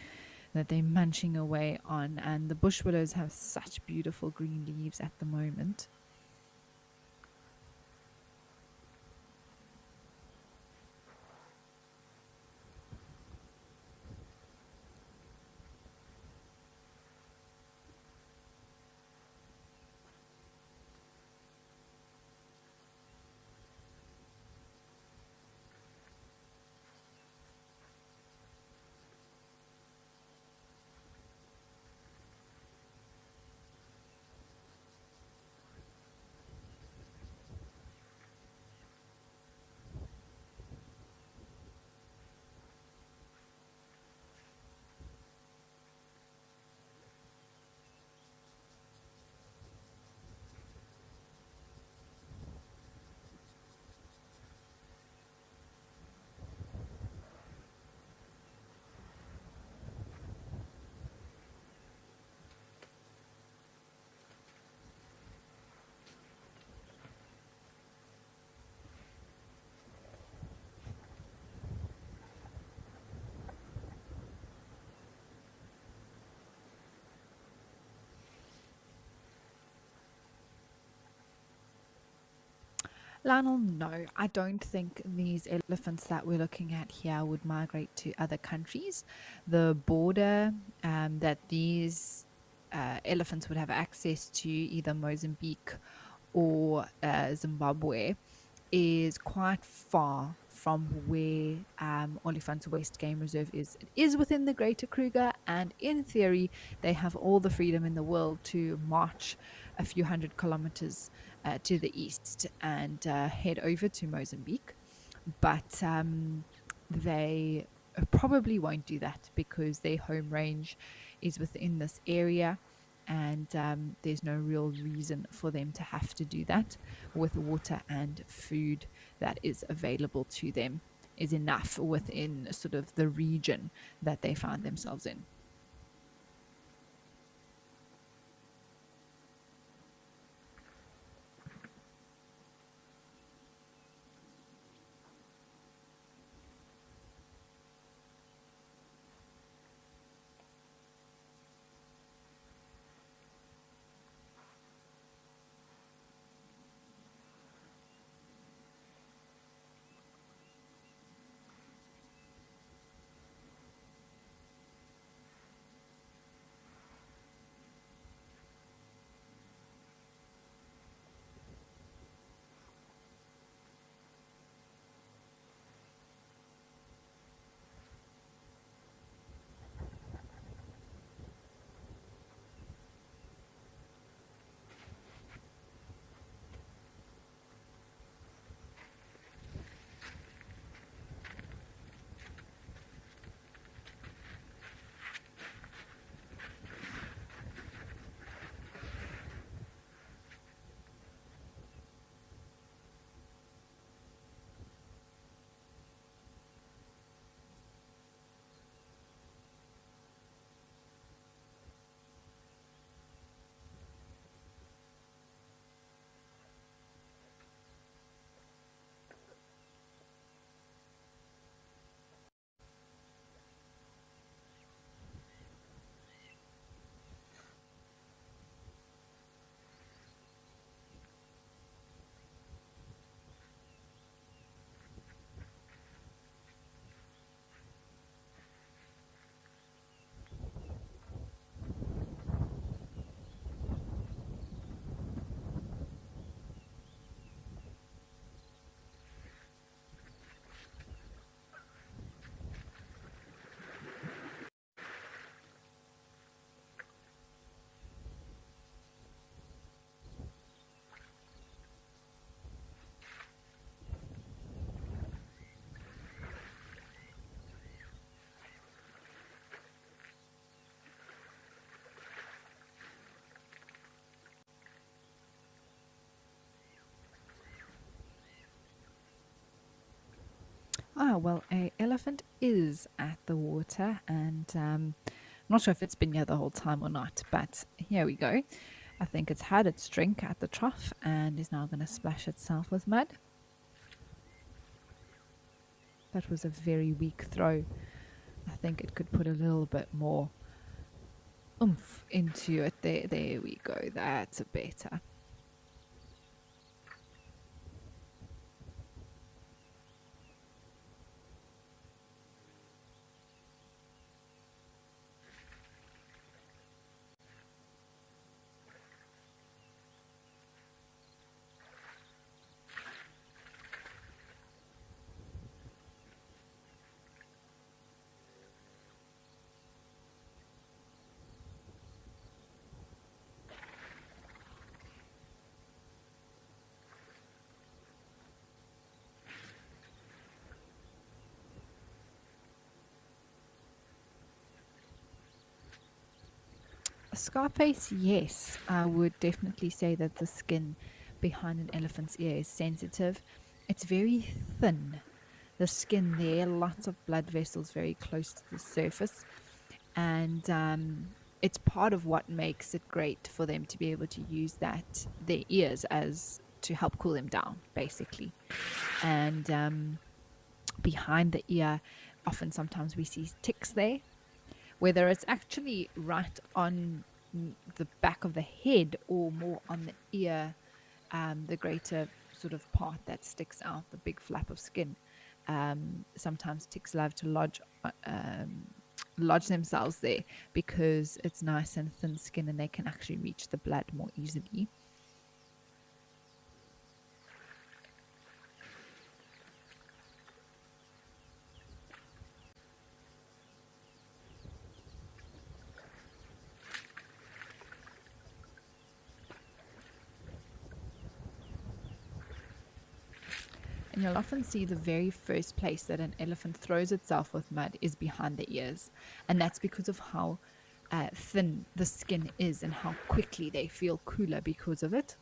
that they're munching away on, and the bush willows have such beautiful green leaves at the moment. Lionel, no, I don't think these elephants that we're looking at here would migrate to other countries. The border that these elephants would have access to, either Mozambique or Zimbabwe, is quite far from where Olifantsfontein West Game Reserve is. It is within the Greater Kruger, and in theory, they have all the freedom in the world to march a few hundred kilometers to the east and head over to Mozambique. But they probably won't do that because their home range is within this area, and there's no real reason for them to have to do that. With water and food that is available to them is enough within sort of the region that they find themselves in. Ah, well, a elephant is at the water, and I'm not sure if it's been here the whole time or not, but here we go. I think it's had its drink at the trough and is now going to splash itself with mud. That was a very weak throw. I think it could put a little bit more oomph into it. There we go. That's a better. Scarface, yes, I would definitely say that the skin behind an elephant's ear is sensitive. It's very thin. The skin there, lots of blood vessels very close to the surface, and it's part of what makes it great for them to be able to use that their ears as to help cool them down, basically. And behind the ear, often sometimes we see ticks there, whether it's actually right on the back of the head or more on the ear, the greater sort of part that sticks out, the big flap of skin. Sometimes ticks love to lodge themselves there because it's nice and thin skin and they can actually reach the blood more easily. You'll often see the very first place that an elephant throws itself with mud is behind the ears. And that's because of how thin the skin is and how quickly they feel cooler because of it.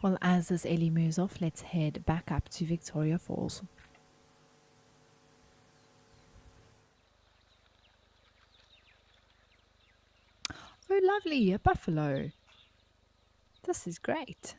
Well, as this Ellie moves off, let's head back up to Victoria Falls. Oh, lovely, a buffalo. This is great.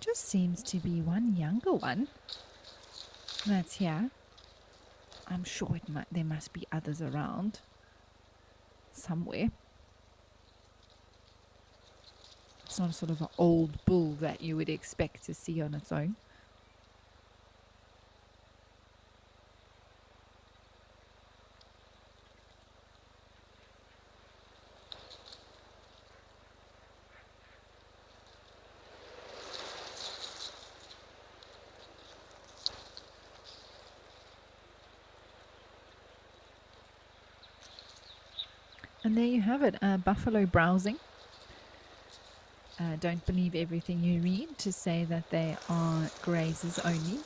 Just seems to be one younger one that's here. I'm sure there must be others around somewhere. It's not sort of an old bull that you would expect to see on its own. And there you have it, buffalo browsing. Don't believe everything you read to say that they are grazers only.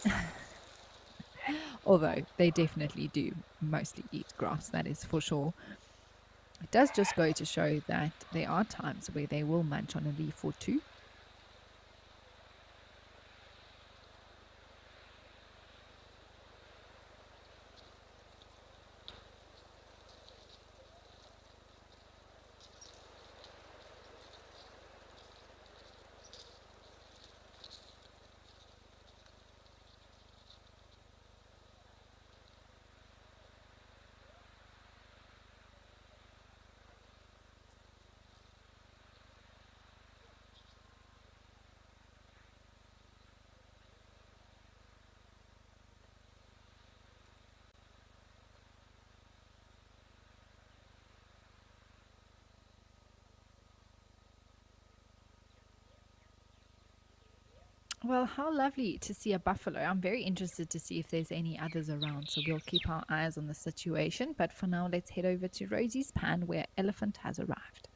Although they definitely do mostly eat grass, that is for sure. It does just go to show that there are times where they will munch on a leaf or two. Well, how lovely to see a buffalo. I'm very interested to see if there's any others around, so we'll keep our eyes on the situation. But for now, let's head over to Rosie's pan where elephant has arrived.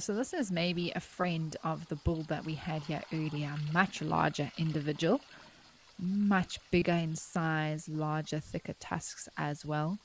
So this is maybe a friend of the bull that we had here earlier, much larger individual, much bigger in size, larger, thicker tusks as well.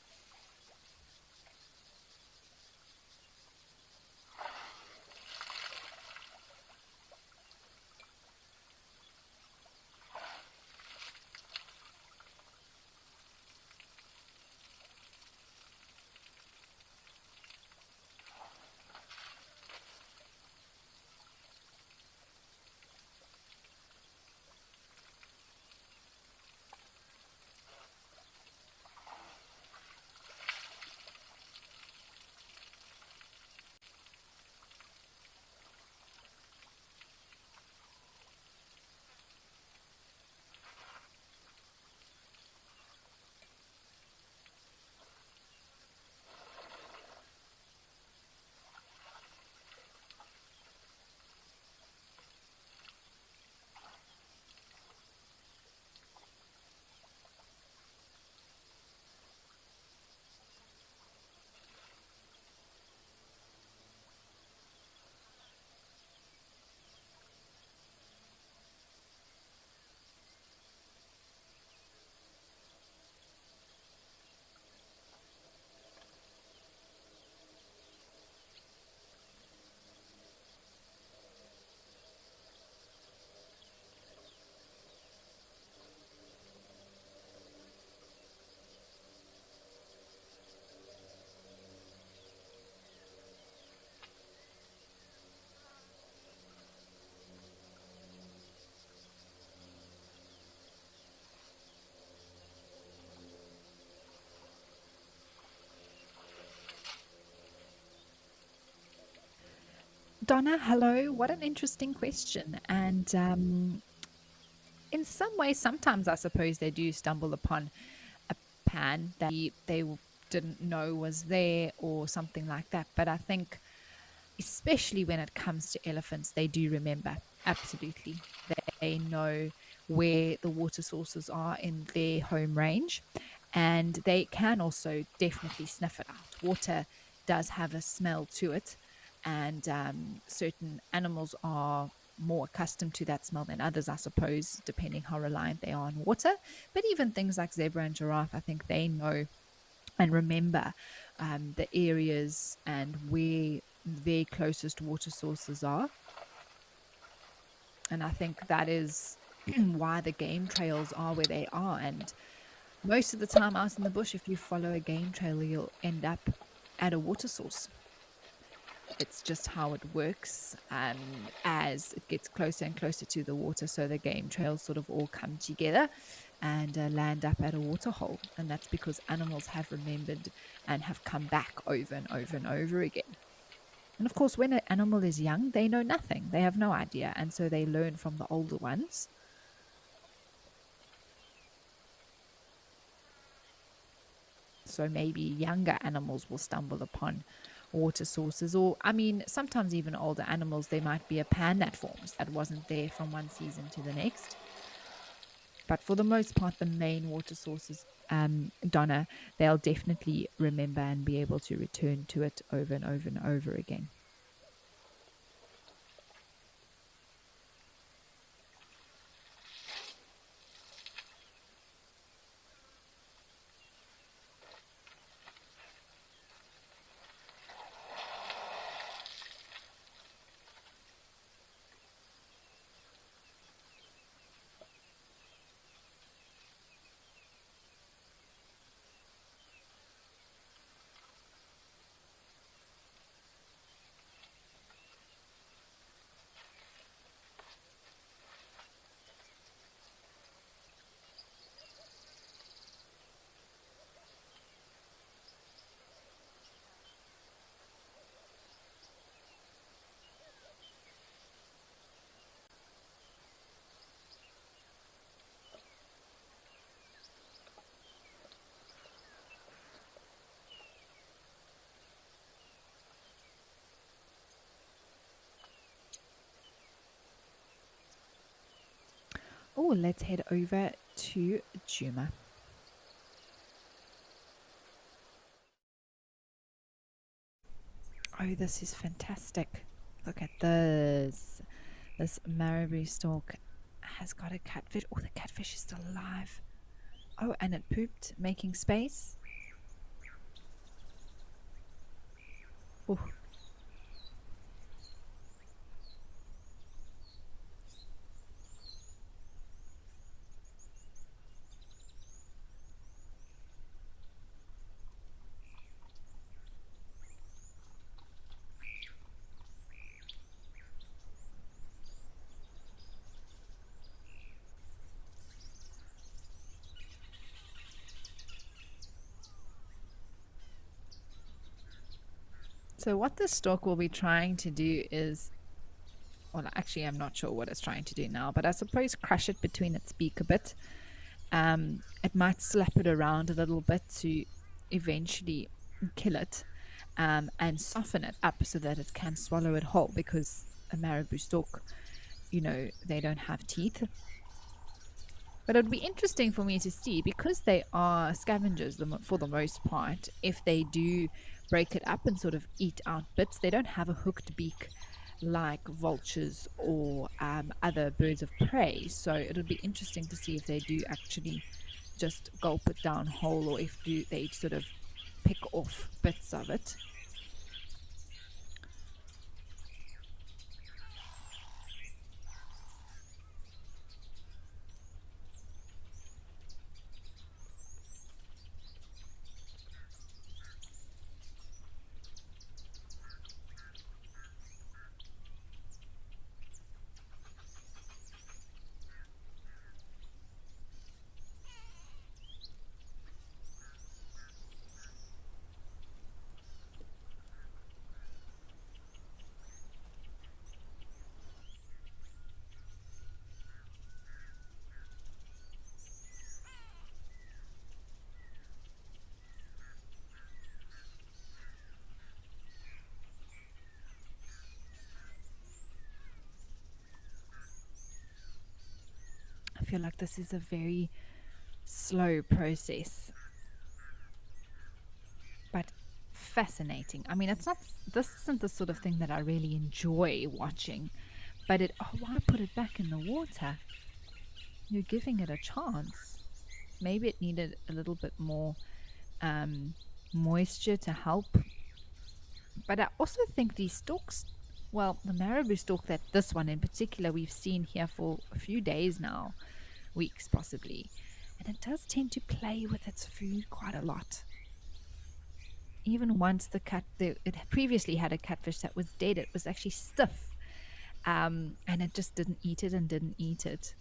Donna, hello. What an interesting question. And in some ways, sometimes I suppose they do stumble upon a pan that didn't know was there or something like that. But I think, especially when it comes to elephants, they do remember. Absolutely. They know where the water sources are in their home range, and they can also definitely sniff it out. Water does have a smell to it, and certain animals are more accustomed to that smell than others, I suppose, depending how reliant they are on water. But even things like zebra and giraffe, I think they know and remember the areas and where their closest water sources are. And I think that is why the game trails are where they are. And most of the time out in the bush, if you follow a game trail, you'll end up at a water source. It's just how it works as it gets closer and closer to the water. So the game trails sort of all come together and land up at a waterhole. And that's because animals have remembered and have come back over and over and over again. And of course, when an animal is young, they know nothing. They have no idea. And so they learn from the older ones. So maybe younger animals will stumble upon water sources, or I mean, sometimes even older animals, there might be a pan that forms that wasn't there from one season to the next. But for the most part, the main water sources, Donna, they'll definitely remember and be able to return to it over and over and over again. Oh, let's head over to Juma. Oh, this is fantastic. Look at this. This marabou stork has got a catfish. Oh, the catfish is still alive. Oh, and it pooped, making space. Oh. So what this stork will be trying to do is, well, actually, I'm not sure what it's trying to do now, but I suppose crush it between its beak a bit. It might slap it around a little bit to eventually kill it, and soften it up so that it can swallow it whole, because a marabou stork, they don't have teeth. But it would be interesting for me to see, because they are scavengers for the most part, if they do break it up and sort of eat out bits. They don't have a hooked beak like vultures or other birds of prey. So it would be interesting to see if they do actually just gulp it down whole, or if they sort of pick off bits of it. feel like this is a very slow process, but fascinating. I mean, it's not, this isn't the sort of thing that I really enjoy watching, but why put it back in the water? You're giving it a chance. Maybe it needed a little bit more um, moisture to help. But I also think these stalks, well, the marabou stalk, that this one in particular we've seen here for a few days now, weeks possibly, and it does tend to play with its food quite a lot. Even once it previously had a catfish that was dead, it was actually stiff, and it just didn't eat it and didn't eat it.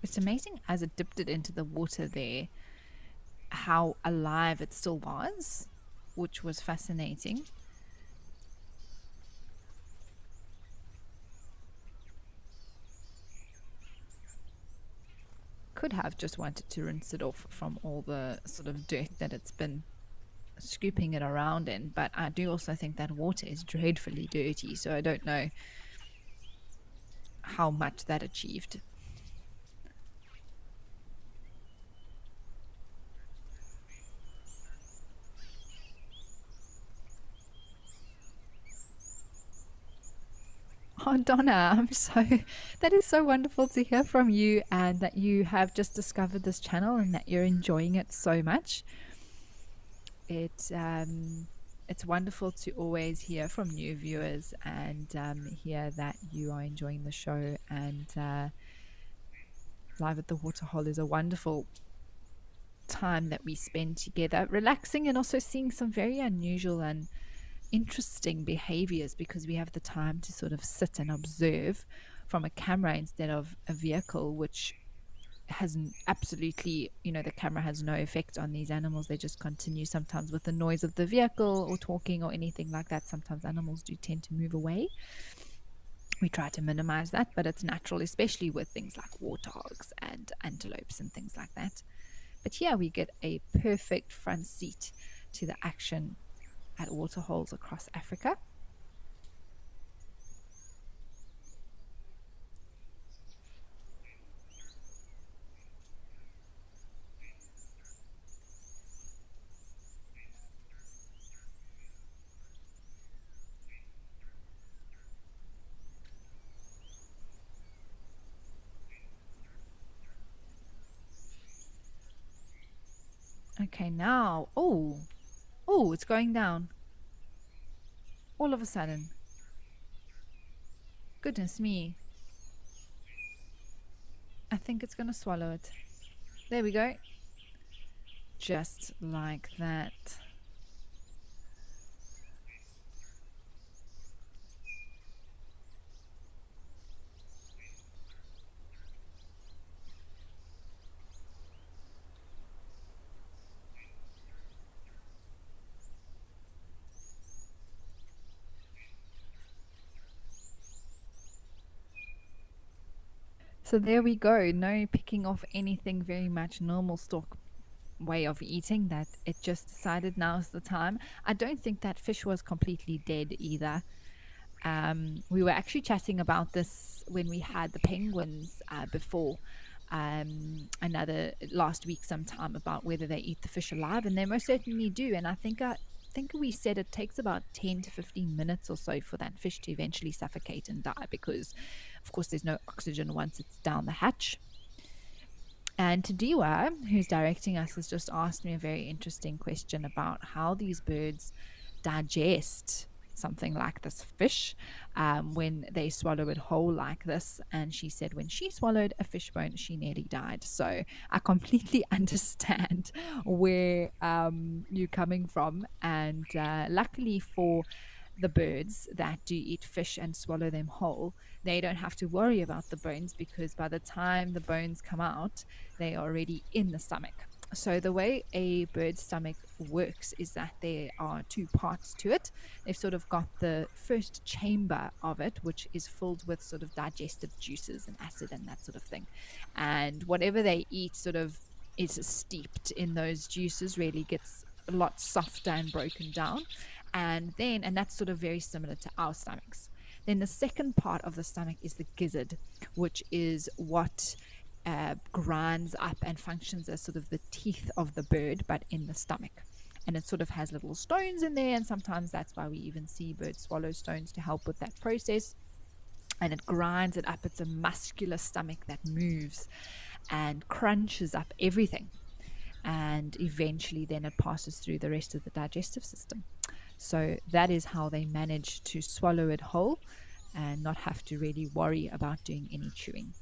It's amazing as it dipped it into the water there, how alive it still was, which was fascinating. Could have just wanted to rinse it off from all the sort of dirt that it's been scooping it around in, but I do also think that water is dreadfully dirty, so I don't know how much that achieved. Oh, Donna, that is so wonderful to hear from you, and that you have just discovered this channel and that you're enjoying it so much. It's wonderful to always hear from new viewers, and hear that you are enjoying the show. And Live at the Waterhole is a wonderful time that we spend together, relaxing and also seeing some very unusual and interesting behaviors, because we have the time to sort of sit and observe from a camera instead of a vehicle, which has absolutely, the camera has no effect on these animals. They just continue, sometimes with the noise of the vehicle or talking or anything like that. Sometimes animals do tend to move away. We try to minimize that, but it's natural, especially with things like warthogs and antelopes and things like that. But here we get a perfect front seat to the action at waterholes across Africa. Okay, now, it's going down all of a sudden. Goodness me. I think it's going to swallow it. There we go. Just like that. So there we go. No picking off anything, very much normal stalk way of eating, that it just decided now's the time. I don't think that fish was completely dead either. We were actually chatting about this when we had the penguins before, another last week sometime, about whether they eat the fish alive, and they most certainly do. And I think we said it takes about 10 to 15 minutes or so for that fish to eventually suffocate and die, because of course there's no oxygen once it's down the hatch. And Tadiwa, who's directing us, has just asked me a very interesting question about how these birds digest something like this fish when they swallow it whole like this. And she said when she swallowed a fish bone, she nearly died. So I completely understand where you're coming from. And luckily for the birds that do eat fish and swallow them whole, they don't have to worry about the bones, because by the time the bones come out, they are already in the stomach. So the way a bird's stomach works is that there are two parts to it. They've sort of got the first chamber of it, which is filled with sort of digestive juices and acid and that sort of thing. And whatever they eat sort of is steeped in those juices, really gets a lot softer and broken down. And that's sort of very similar to our stomachs. Then the second part of the stomach is the gizzard, which is what grinds up and functions as sort of the teeth of the bird, but in the stomach. And it sort of has little stones in there, and sometimes that's why we even see birds swallow stones to help with that process. And it grinds it up. It's a muscular stomach that moves and crunches up everything. And eventually, then it passes through the rest of the digestive system. So that is how they manage to swallow it whole and not have to really worry about doing any chewing.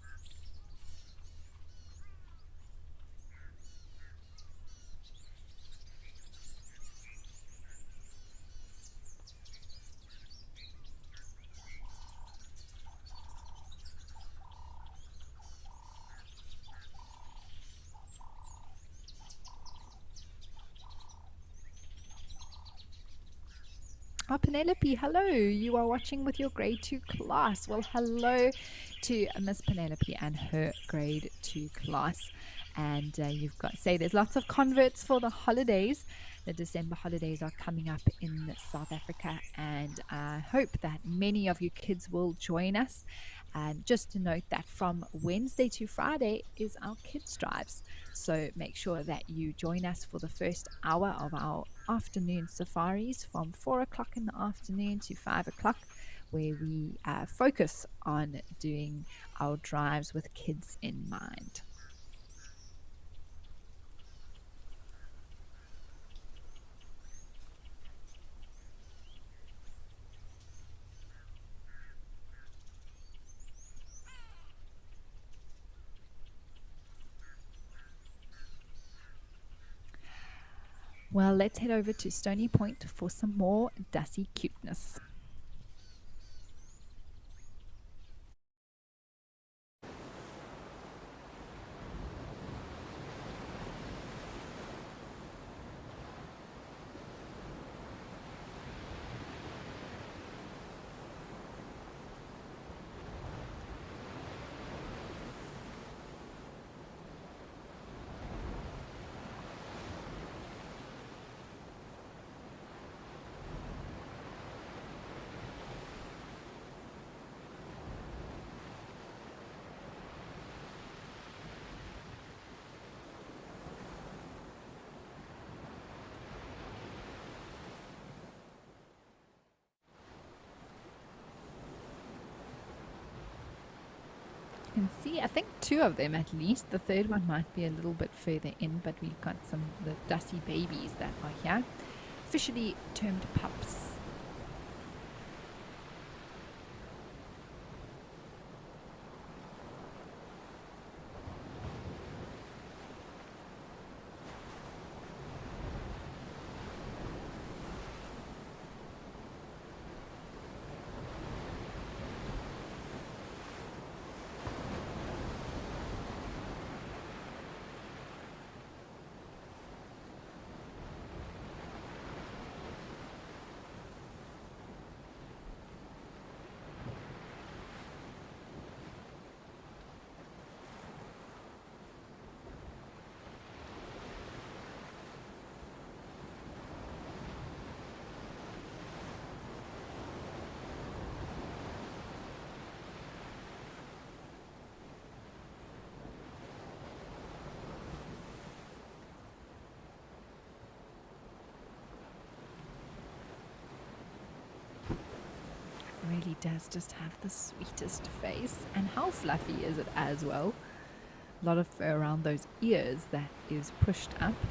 Oh, Penelope, hello. You are watching with your grade 2 class. Well, hello to Miss Penelope and her grade 2 class. And you've got, say, there's lots of converts for the holidays. The December holidays are coming up in South Africa, and I hope that many of you kids will join us. And just to note that from Wednesday to Friday is our kids' drives. So make sure that you join us for the first hour of our afternoon safaris from 4 o'clock in the afternoon to 5 o'clock, where we focus on doing our drives with kids in mind. Well, let's head over to Stony Point for some more Dussie cuteness. Can see, I think 2 of them at least. The third one might be a little bit further in, but we've got some of the Dussie babies that are here, officially termed pups. Really does just have the sweetest face, and how fluffy is it as well? A lot of fur around those ears that is pushed up.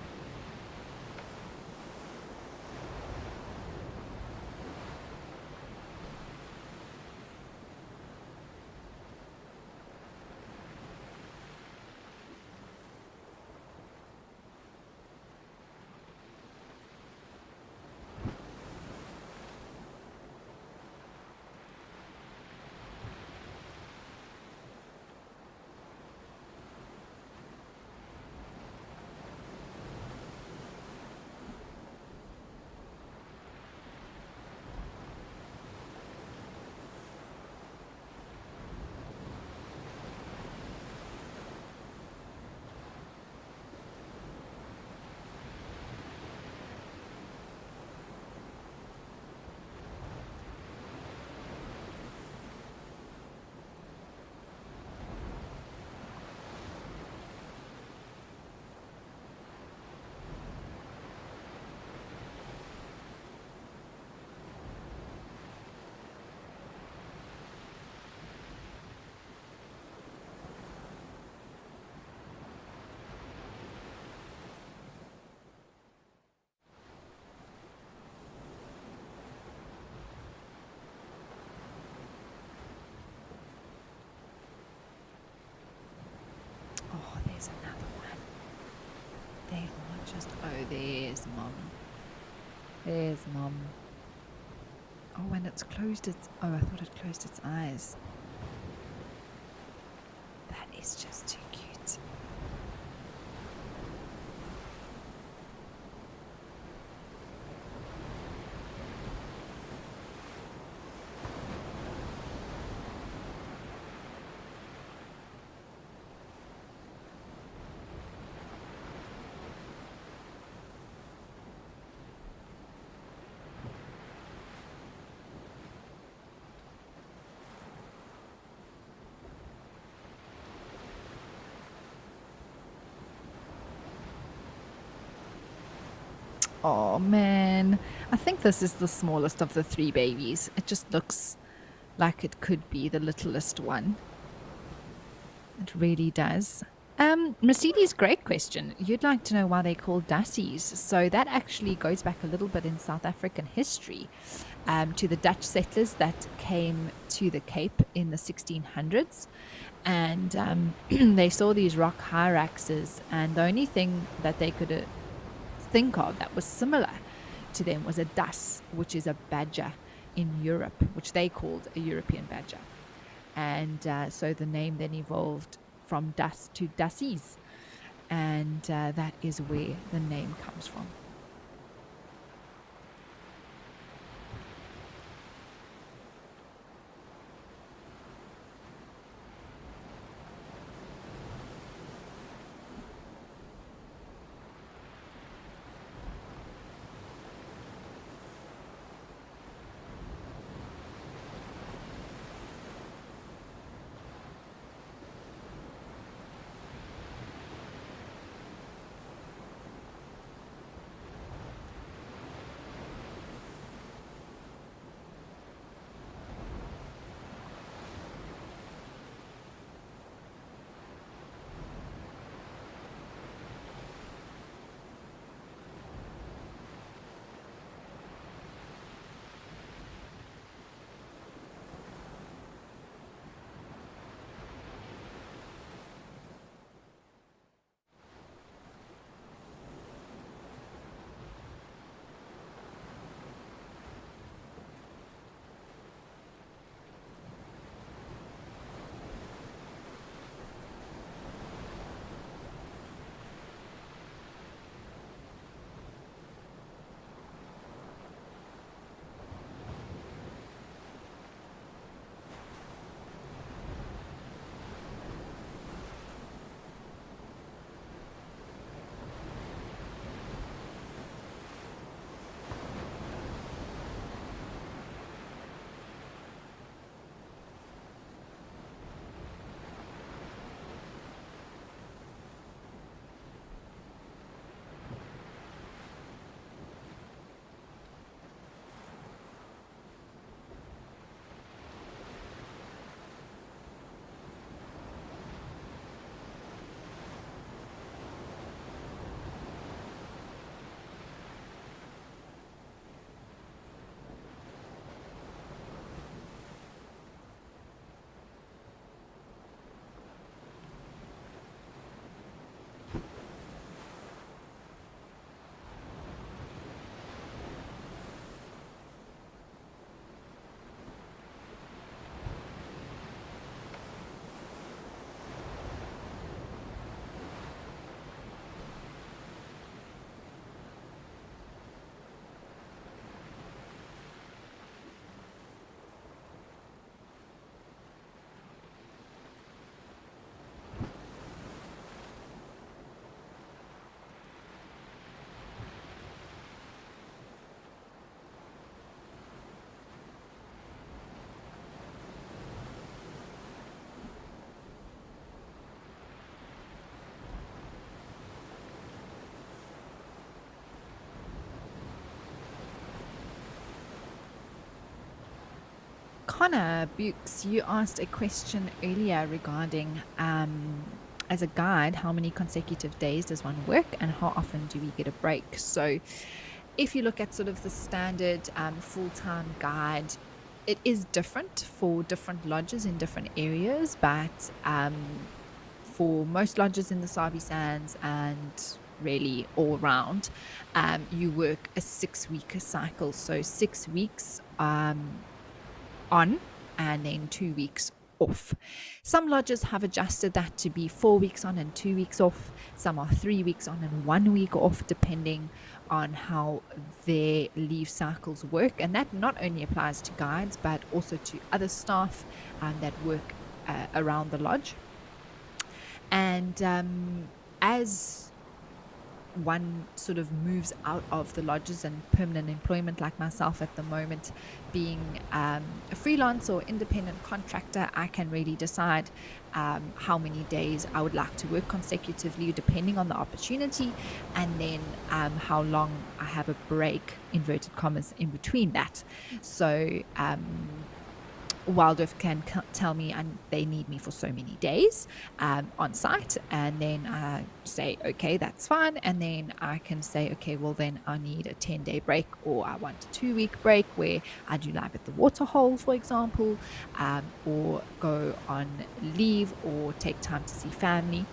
Oh, there's another one. They are just. Oh, there's Mom. There's Mom. Oh, and it's closed its. Oh, I thought it closed its eyes. That is just too cute. Oh man, I think this is the smallest of the three babies. It just looks like it could be the littlest one. It really does. Mercedes, great question. You'd like to know why they're called dassies. So that actually goes back a little bit in South African history to the Dutch settlers that came to the Cape in the 1600s. And they saw these rock hyraxes, and the only thing that they could think of that was similar to them was a das, which is a badger in Europe, which they called a European badger. And so the name then evolved from das to dassies, and that is where the name comes from. Connor Bukes, you asked a question earlier regarding, as a guide, how many consecutive days does one work and how often do we get a break? So, if you look at sort of the standard full time guide, it is different for different lodges in different areas, but for most lodges in the Sabi Sands and really all round, you work a 6 week cycle. So 6 weeks on and then 2 weeks off. Some lodges have adjusted that to be 4 weeks on and 2 weeks off. Some are 3 weeks on and 1 week off, depending on how their leave cycles work. And that not only applies to guides, but also to other staff that work around the lodge. And as one sort of moves out of the lodges and permanent employment, like myself at the moment, being a freelance or independent contractor, I can really decide how many days I would like to work consecutively, depending on the opportunity, and then how long I have a break, inverted commas, in between that. So Wildlife can tell me they need me for so many days on site, and then I say, okay, that's fine. And then I can say, okay, well, then I need a 10-day break, or I want a 2-week break where I do live at the waterhole, for example, or go on leave or take time to see family.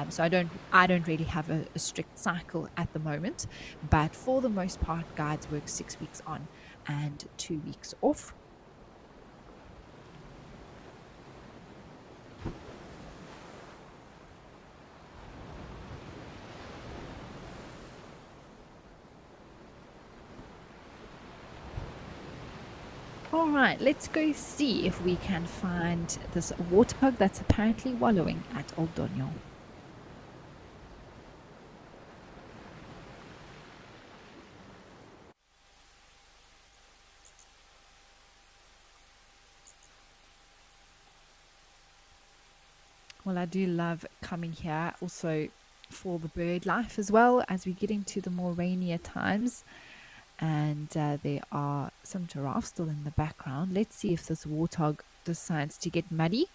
So I don't really have a strict cycle at the moment, but for the most part, guides work 6 weeks on and 2 weeks off. All right, let's go see if we can find this warthog that's apparently wallowing at Old Donyo. Well, I do love coming here also for the bird life as well, as we get into the more rainier times. And there are some giraffes still in the background. Let's see if this warthog decides to get muddy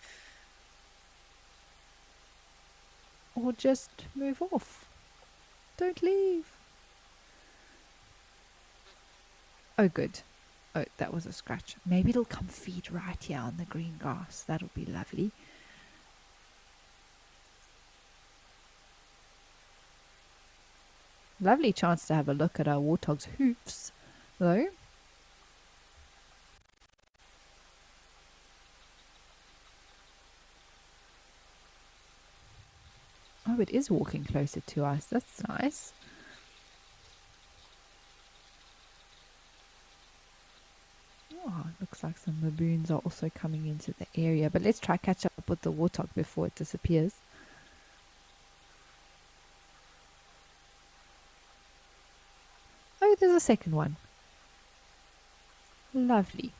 or just move off. Don't leave. Oh, good. Oh, that was a scratch. Maybe it'll come feed right here on the green grass. That'll be lovely. Lovely chance to have a look at our warthog's hoofs, though. Oh, it is walking closer to us. That's nice. Oh, it looks like some baboons are also coming into the area. But let's try catch up with the warthog before it disappears. Oh, there's a second one. Lovely.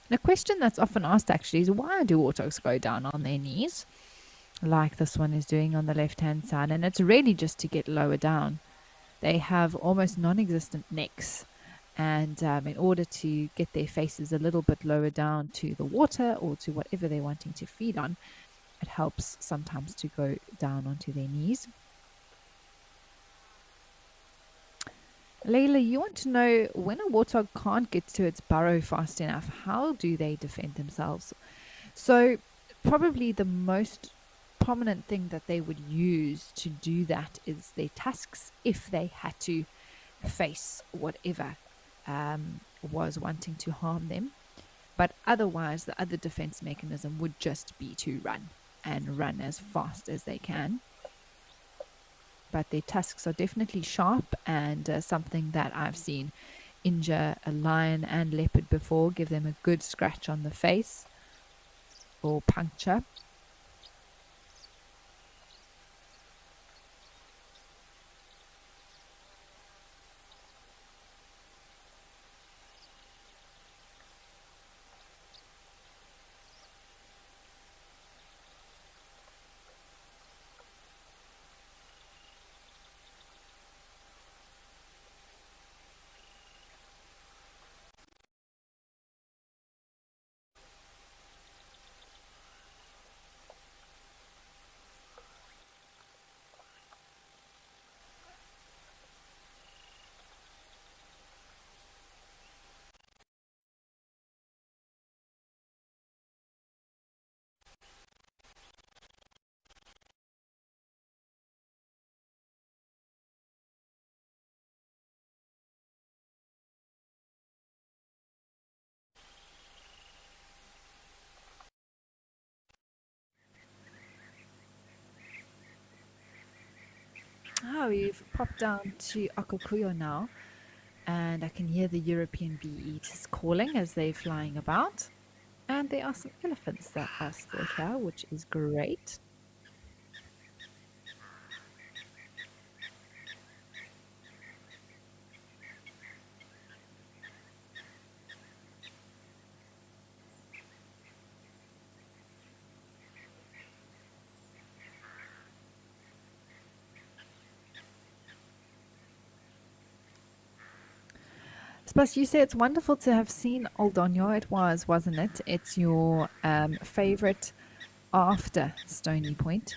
And a question that's often asked actually is, why do warthogs go down on their knees, like this one is doing on the left-hand side? And it's really just to get lower down. They have almost non-existent necks, and in order to get their faces a little bit lower down to the water or to whatever they're wanting to feed on, it helps sometimes to go down onto their knees. Layla, you want to know, when a warthog can't get to its burrow fast enough, how do they defend themselves? So probably the most prominent thing that they would use to do that is their tusks, if they had to face whatever was wanting to harm them. But otherwise, the other defense mechanism would just be to run and run as fast as they can. But their tusks are definitely sharp, and something that I've seen injure a lion and leopard before, give them a good scratch on the face or puncture. Oh, we've popped down to Akakuyo now, and I can hear the European bee eaters calling as they're flying about. And there are some elephants that are still here, which is great. Suppose you say it's wonderful to have seen Old Donyo. It was, wasn't it? It's your favorite after Stony Point.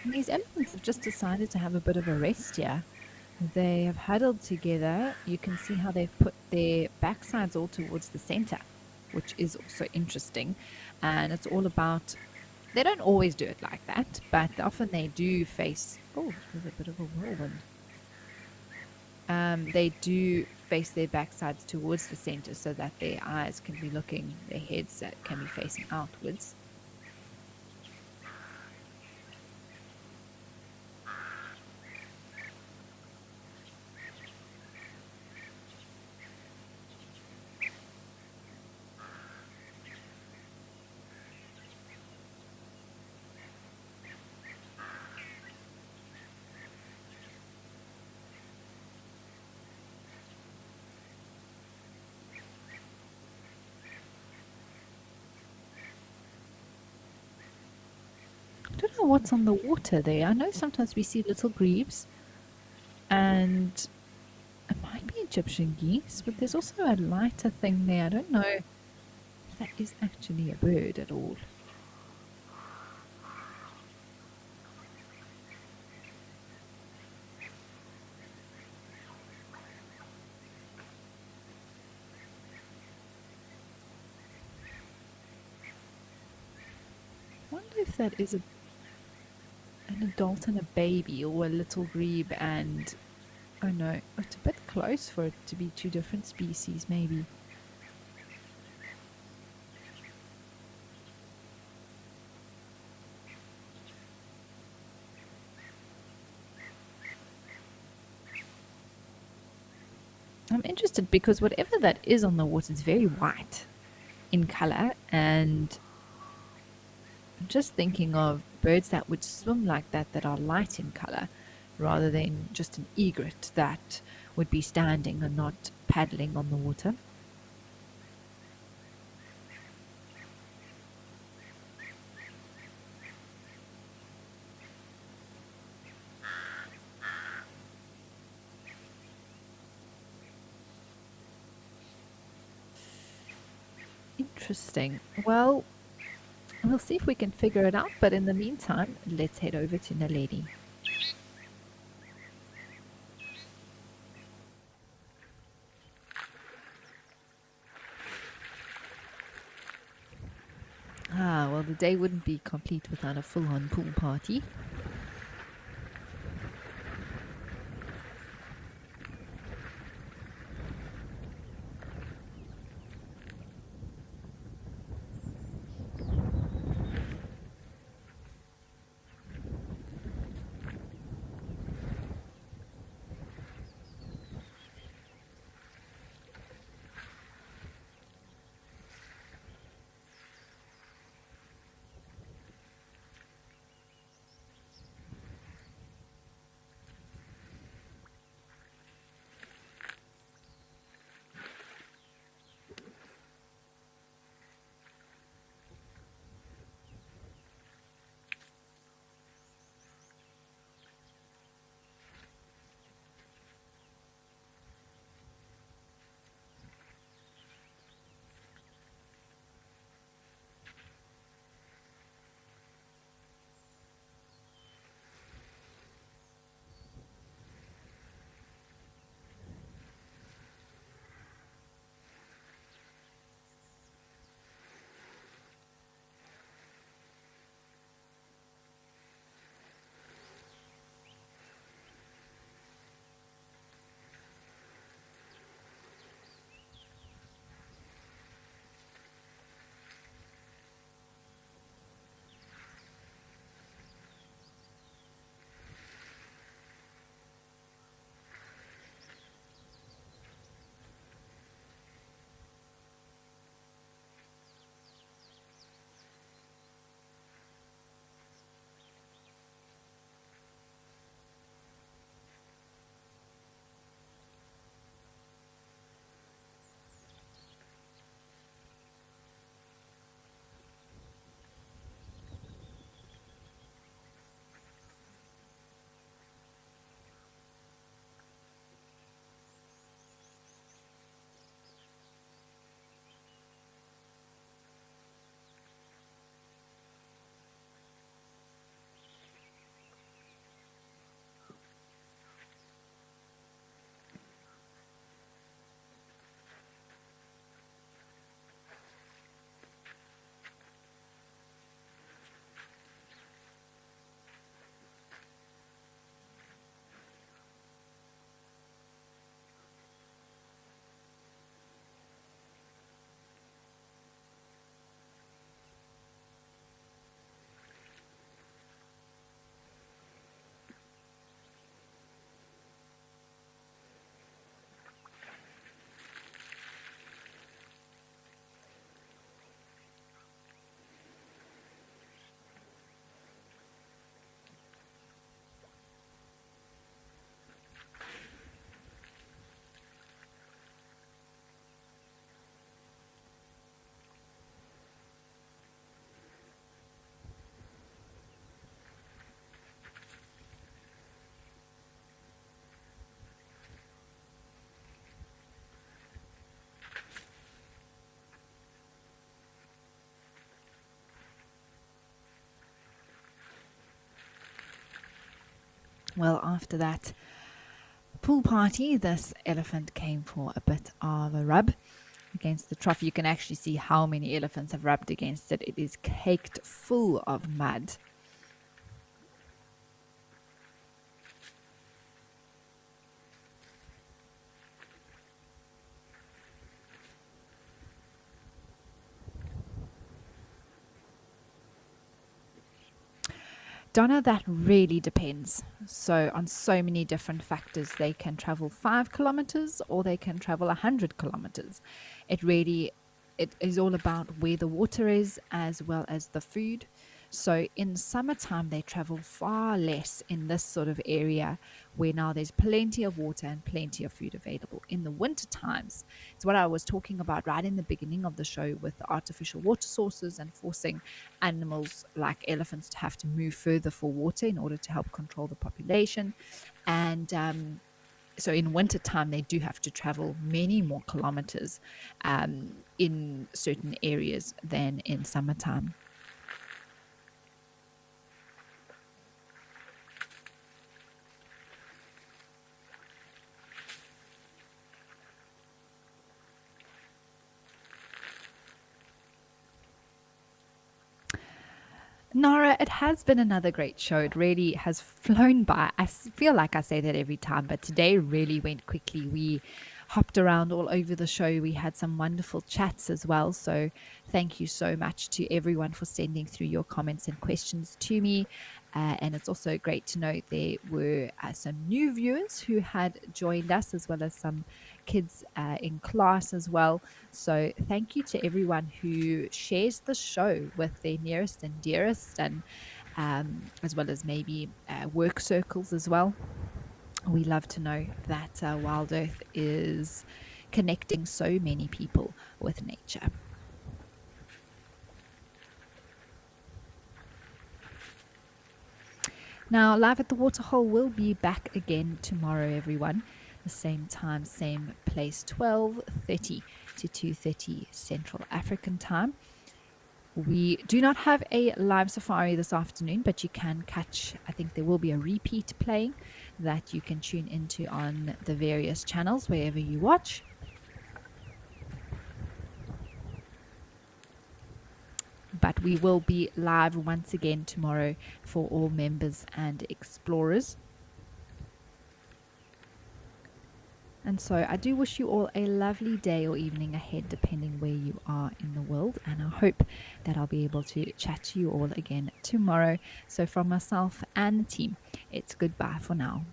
And these elephants have just decided to have a bit of a rest here. They have huddled together. You can see how they've put their backsides all towards the center, which is also interesting. And it's all about They don't always do it like that, but often they do face. Oh, there's a bit of a whirlwind. They do face their backsides towards the center so that their eyes can be looking, their heads can be facing outwards. I don't know what's on the water there. I know sometimes we see little grebes, and it might be Egyptian geese, but there's also a lighter thing there. I don't know if that is actually a bird at all. I wonder if that is an adult and a baby, or a little grebe and, oh no, it's a bit close for it to be two different species maybe. I'm interested because whatever that is on the water is very white in color, and I'm just thinking of birds that would swim like that that are light in color rather than just an egret that would be standing and not paddling on the water. Interesting. Well, we'll see if we can figure it out, but in the meantime, let's head over to Naledi. Ah, well, the day wouldn't be complete without a full-on pool party. Well, after that pool party, this elephant came for a bit of a rub against the trough. You can actually see how many elephants have rubbed against it. It is caked full of mud. Donna, that really depends. So, on so many different factors, they can travel 5 kilometers or they can travel 100 kilometers. It is all about where the water is as well as the food. So in summertime, they travel far less in this sort of area where now there's plenty of water and plenty of food available. In the winter times, it's what I was talking about right in the beginning of the show with the artificial water sources and forcing animals like elephants to have to move further for water in order to help control the population. And so in wintertime, they do have to travel many more kilometers in certain areas than in summertime. Nara, it has been another great show. It really has flown by. Feel like I say that every time, but today really went quickly. We hopped around all over the show. We had some wonderful chats as well. So thank you so much to everyone for sending through your comments and questions to me. And it's also great to know there were some new viewers who had joined us, as well as some kids in class as well. So thank you to everyone who shares the show with their nearest and dearest, and as well as maybe work circles as well. We love to know that Wild Earth is connecting so many people with nature. Now, Live at the Waterhole will be back again tomorrow, everyone. The same time, same place, 12:30 to 2:30 Central African time. We do not have a live safari this afternoon, but you can catch, I think there will be a repeat playing that you can tune into on the various channels wherever you watch. But we will be live once again tomorrow for all members and explorers. And so I do wish you all a lovely day or evening ahead, depending where you are in the world. And I hope that I'll be able to chat to you all again tomorrow. So from myself and the team, it's goodbye for now.